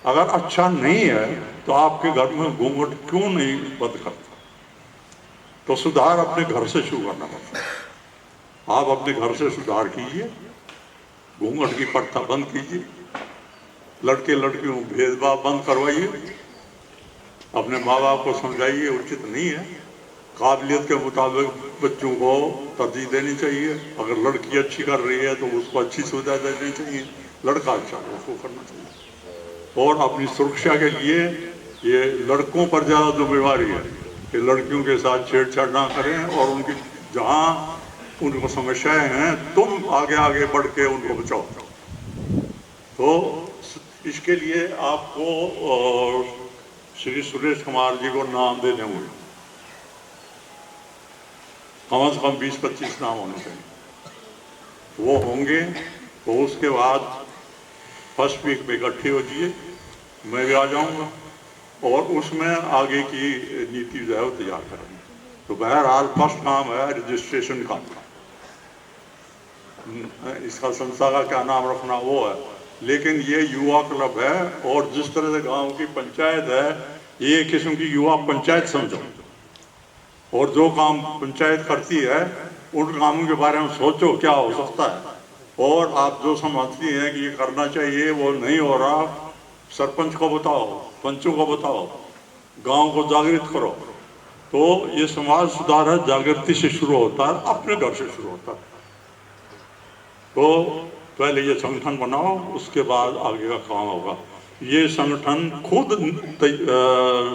अगर अच्छा नहीं है तो आपके घर में घूंघट क्यों नहीं बंद करता? तो सुधार अपने घर से शुरू करना पड़ता है। आप अपने घर से सुधार कीजिए घूंघट की प्रथा बंद कीजिए, लड़के लड़कियों में भेदभाव बंद करवाइए, अपने माँ बाप को समझाइए उचित नहीं है, काबिलियत के मुताबिक बच्चों को तरजीह देनी चाहिए। अगर लड़की अच्छी कर रही है तो उसको अच्छी सुविधा देनी चाहिए, लड़का अच्छा है उसको करना चाहिए। और अपनी सुरक्षा के लिए ये लड़कों पर ज़्यादा जिम्मेवारी है कि लड़कियों के साथ छेड़छाड़ ना करें, और उनकी जहाँ उनको समस्याएं हैं तुम आगे आगे बढ़ के उनको बचाओ। तो इसके लिए आपको श्री सुरेश कुमार जी को नाम देने हुए कम से कम 20-25 नाम होने चाहिए। वो होंगे तो उसके बाद फर्स्ट वीक में इकट्ठे हो जाइए, मैं भी आ जाऊंगा और उसमें आगे की नीति जो है वो तैयार करेंगे। तो बहरहाल फर्स्ट काम है रजिस्ट्रेशन का, इसका संस्था का क्या नाम रखना वो है, लेकिन ये युवा क्लब है और जिस तरह से गांव की पंचायत है ये एक किस्म की युवा पंचायत समझो, और जो काम पंचायत करती है उन कामों के बारे में सोचो क्या हो सकता है, और आप जो समझती हैं कि ये करना चाहिए वो नहीं हो रहा, सरपंच को बताओ, पंचों को बताओ, गांव को जागृत करो। तो ये समाज सुधार है, जागृति से शुरू होता है, अपने घर से शुरू होता है। तो पहले ये संगठन बनाओ, उसके बाद आगे का काम होगा। ये संगठन खुद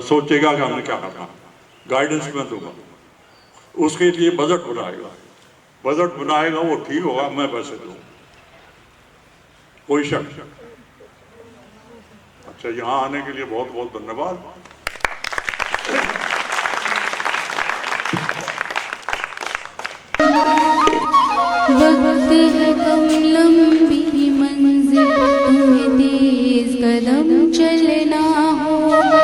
सोचेगा कि हमने क्या करना, गाइडेंस मैं दूंगा, उसके लिए बजट बनाएगा, वो ठीक होगा, मैं पैसे दूंगा, कोई शक। अच्छा, यहाँ आने के लिए बहुत बहुत धन्यवाद। वक्त है कम लंबी मंजिल, तुम्हें तेज कदम चलना होगा।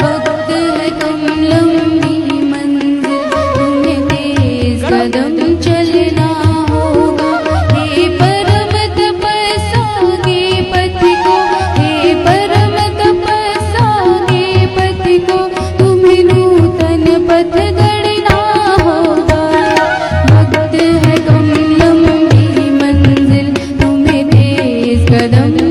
वक्त है कम लंबी मंजिल, तुम्हें तेज कदम चलना होगा। हे परम तपस्या के पथ को, हे परम तपस्या के पथ को, तुम्हें नूतन पथ गढ़ना होगा। वक्त है कम लंबी मंजिल, तुम्हें तेज कदम